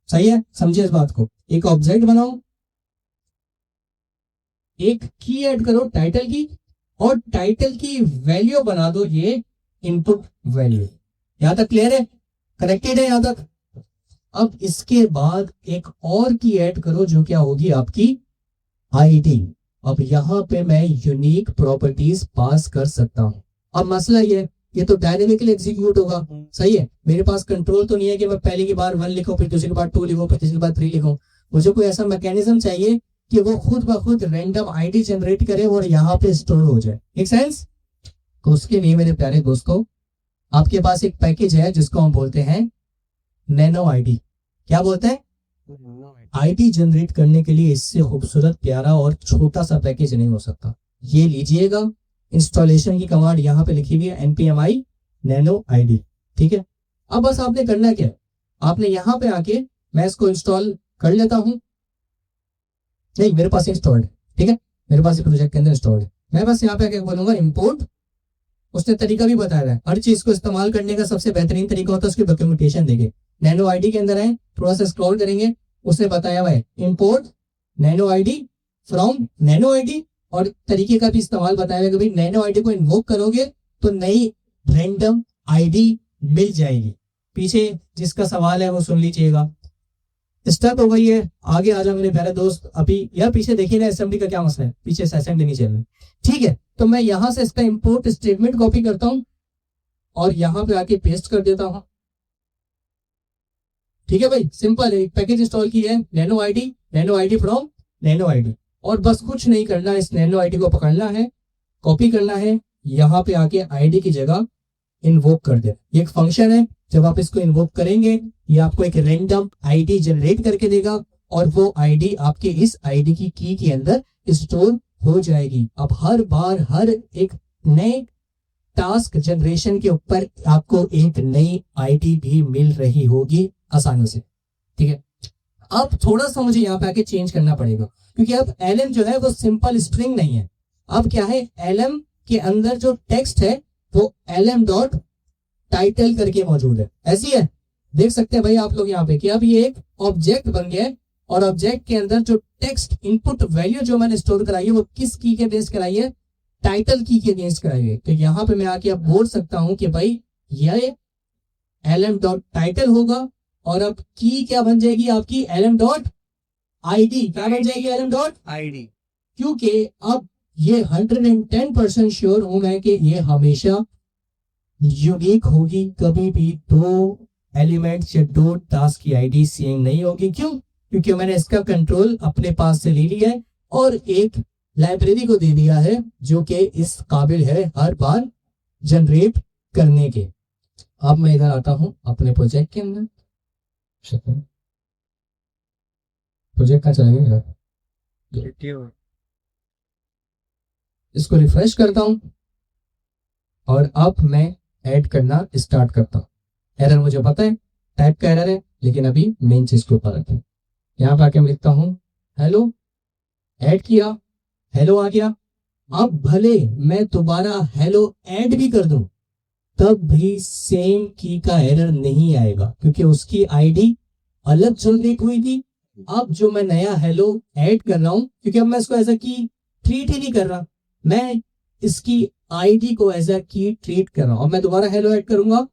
सही है, समझे इस बात को, एक ऑब्जेक्ट बनाओ, एक की ऐड करो टाइटल की, और टाइटल की वैल्यू बना दो ये इनपुट वैल्यू। यहां तक क्लियर है, करेक्टेड है यहां तक? अब इसके बाद एक और की ऐड करो, जो क्या होगी आपकी आईडी। अब यहां पे मैं यूनिक प्रॉपर्टीज पास कर सकता हूं। अब मसला ये तो डायनेमिकली एग्जीक्यूट होगा, सही है, मेरे पास कंट्रोल तो नहीं है कि मैं पहली की बार 1 लिखूं, फिर दूसरी बार 2 लिखूं, फिर तीसरी बार 3 लिखूं। मुझे कोई ऐसा मैकेनिज्म चाहिए कि वो खुद ब खुद रैंडम आईडी जनरेट करे और यहाँ पे स्टोर हो जाए। Make sense? तो उसके लिए मेरे प्यारे दोस्तों, आपके पास एक पैकेज है जिसको हम बोलते हैं नैनो आईडी। क्या बोलते हैं? आईडी जनरेट करने के लिए इससे खूबसूरत, प्यारा और छोटा सा पैकेज नहीं हो सकता। ये लीजिएगा, इंस्टॉलेशन की कमांड यहाँ पे लिखी हुई है, npmi नैनो आईडी, ठीक है। अब बस आपने करना क्या है, आपने यहाँ पे आके, मैं इसको इंस्टॉल कर लेता हूँ, नहीं मेरे पास इंस्टॉल्ड, ठीक है, मेरे पास प्रोजेक्ट के अंदर इंस्टॉल्ड है। मैं बस यहाँ पे आके बोलूंगा इंपोर्ट, उसने तरीका भी बताया है, हर चीज को इस्तेमाल करने का सबसे बेहतरीन तरीका होता है उसकी डॉक्यूमेंटेशन देंगे। नैनो आईडी के अंदर है, थोड़ा सा स्क्रॉल करेंगे, उसने बताया हुआ है import nano ID from nano ID, और तरीके का भी इस्तेमाल बताया हुआ है कि भाई नैनो आईडी को इन्वोक करोगे तो नई रैंडम आईडी मिल जाएगी। पीछे जिसका सवाल है वो सुन लीजिएगा। स्टक हो गई है, आगे आ जाओ मेरे प्यारे दोस्त। अभी यार पीछे देखिए ना, असेंबली का क्या मसला है, पीछे से असेंबली नहीं चल रही, ठीक है। तो मैं यहां से इसका इंपोर्ट स्टेटमेंट कॉपी करता हूं और यहां पे आके पेस्ट कर देता हूं, ठीक है भाई, सिंपल है। पैकेज इंस्टॉल की है nano ID from nano ID, और बस कुछ नहीं करना, इस नैनो आईडी को पकड़ना है, कॉपी करना है, यहाँ पे आके आईडी की जगह इन्वोक कर दे। ये एक फंक्शन है, जब आप इसको इन्वोक करेंगे ये आपको एक रैंडम आईडी जनरेट करके देगा और वो आईडी आपके इस आईडी की की के अंदर स्टोर हो जाएगी। अब हर बार हर एक नए टास्क जनरेशन के ऊपर आपको एक नई आईडी भी मिल रही होगी आसानी से। ठीक है, अब थोड़ा सा मुझे यहाँ पे आके चेंज करना पड़ेगा क्योंकि अब lm जो है वो सिंपल स्ट्रिंग नहीं है। अब क्या है, lm के अंदर जो टेक्स्ट है वो lm डॉट टाइटल करके मौजूद है। ऐसी है, देख सकते हैं भाई आप लोग यहाँ पे कि अब ये एक ऑब्जेक्ट बन गया है और ऑब्जेक्ट के अंदर जो टेक्स्ट इनपुट वैल्यू जो मैंने स्टोर कराई है वो किस की के बेस कराई है, टाइटल की के अगेंस्ट कराई है। तो यहाँ पे मैं आके अब बोल सकता हूं कि भाई ये lm डॉट टाइटल होगा और अब की क्या बन जाएगी आपकी lm डॉट आईडी। क्या बन जाएगी lm डॉट आईडी। क्योंकि अब ये 110% श्योर हूं मैं कि ये हमेशा यूनिक होगी, कभी भी दो एलिमेंट्स या दो टास्क की आईडी सेम नहीं होगी। क्यों? क्योंकि मैंने इसका कंट्रोल अपने पास से ले लिया है और एक लाइब्रेरी को दे दिया है जो कि इस काबिल है हर बार जनरेट करने के। अब मैं इधर आता हूं अपने प्रोजेक्ट के अंदर। प्रोजेक्ट का चलेगा, इसको रिफ्रेश करता हूं और अब मैं ऐड करना स्टार्ट करता हूं। एरर मुझे पता है, टाइप का एरर है, लेकिन अभी मेन चीज के ऊपर रखें। यहाँ पे आके मैं लिखता हूं हेलो, ऐड किया, हेलो आ गया। अब भले मैं दोबारा हेलो ऐड भी कर दूं तब भी सेम की का एरर नहीं आएगा क्योंकि उसकी आईडी अलग जनरेट हुई थी। अब जो मैं नया हेलो ऐड कर रहा हूं, क्योंकि अब मैं इसको एज अ की ट्रीट ही नहीं कर रहा, मैं इसकी आईडी को एज अ की ट्रीट कर रहा हूं। अब मैं दोबारा हेलो ऐड करूंगा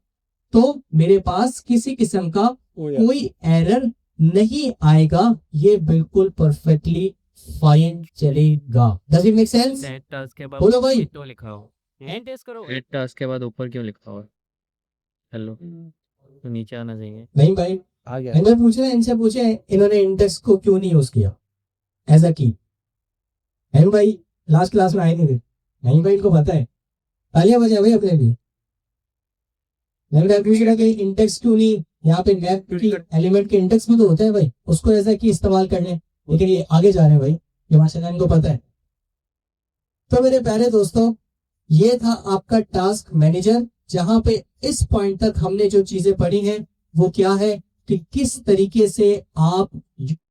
तो मेरे पास किसी किस्म का कोई एरर नहीं आएगा, ये बिल्कुल परफेक्टली फाइन चलेगा। Does it make sense? Add task के बाद बोलो भाई। तो लिखा हो एंड टेस्ट करो। एड टास्क के बाद ऊपर क्यों लिखा हुआ है हेलो? तो नीचे आना चाहिए। नहीं भाई, आ गया। इन्हें पूछे, इनसे पूछे इन्होंने इंडेक्स को क्यों नहीं यूज किया एज अ की। है भाई, लास्ट क्लास में आए नहीं थे? नहीं भाई, इनको पता है। तालियां बजाए भाई अपने भी। मैंने पूछा कि इंडेक्स क्यों नहीं, यहाँ पे मैप की एलिमेंट के इंडेक्स में तो होता है भाई, उसको ऐसा की इस्तेमाल कर लें, लेकिन ये आगे जा रहे हैं भाई, ये माशाल्लाह इनको पता है। तो मेरे प्यारे दोस्तों, ये था आपका टास्क मैनेजर, जहां पे इस पॉइंट तक हमने जो चीजें पढ़ी हैं वो क्या है कि किस तरीके से आप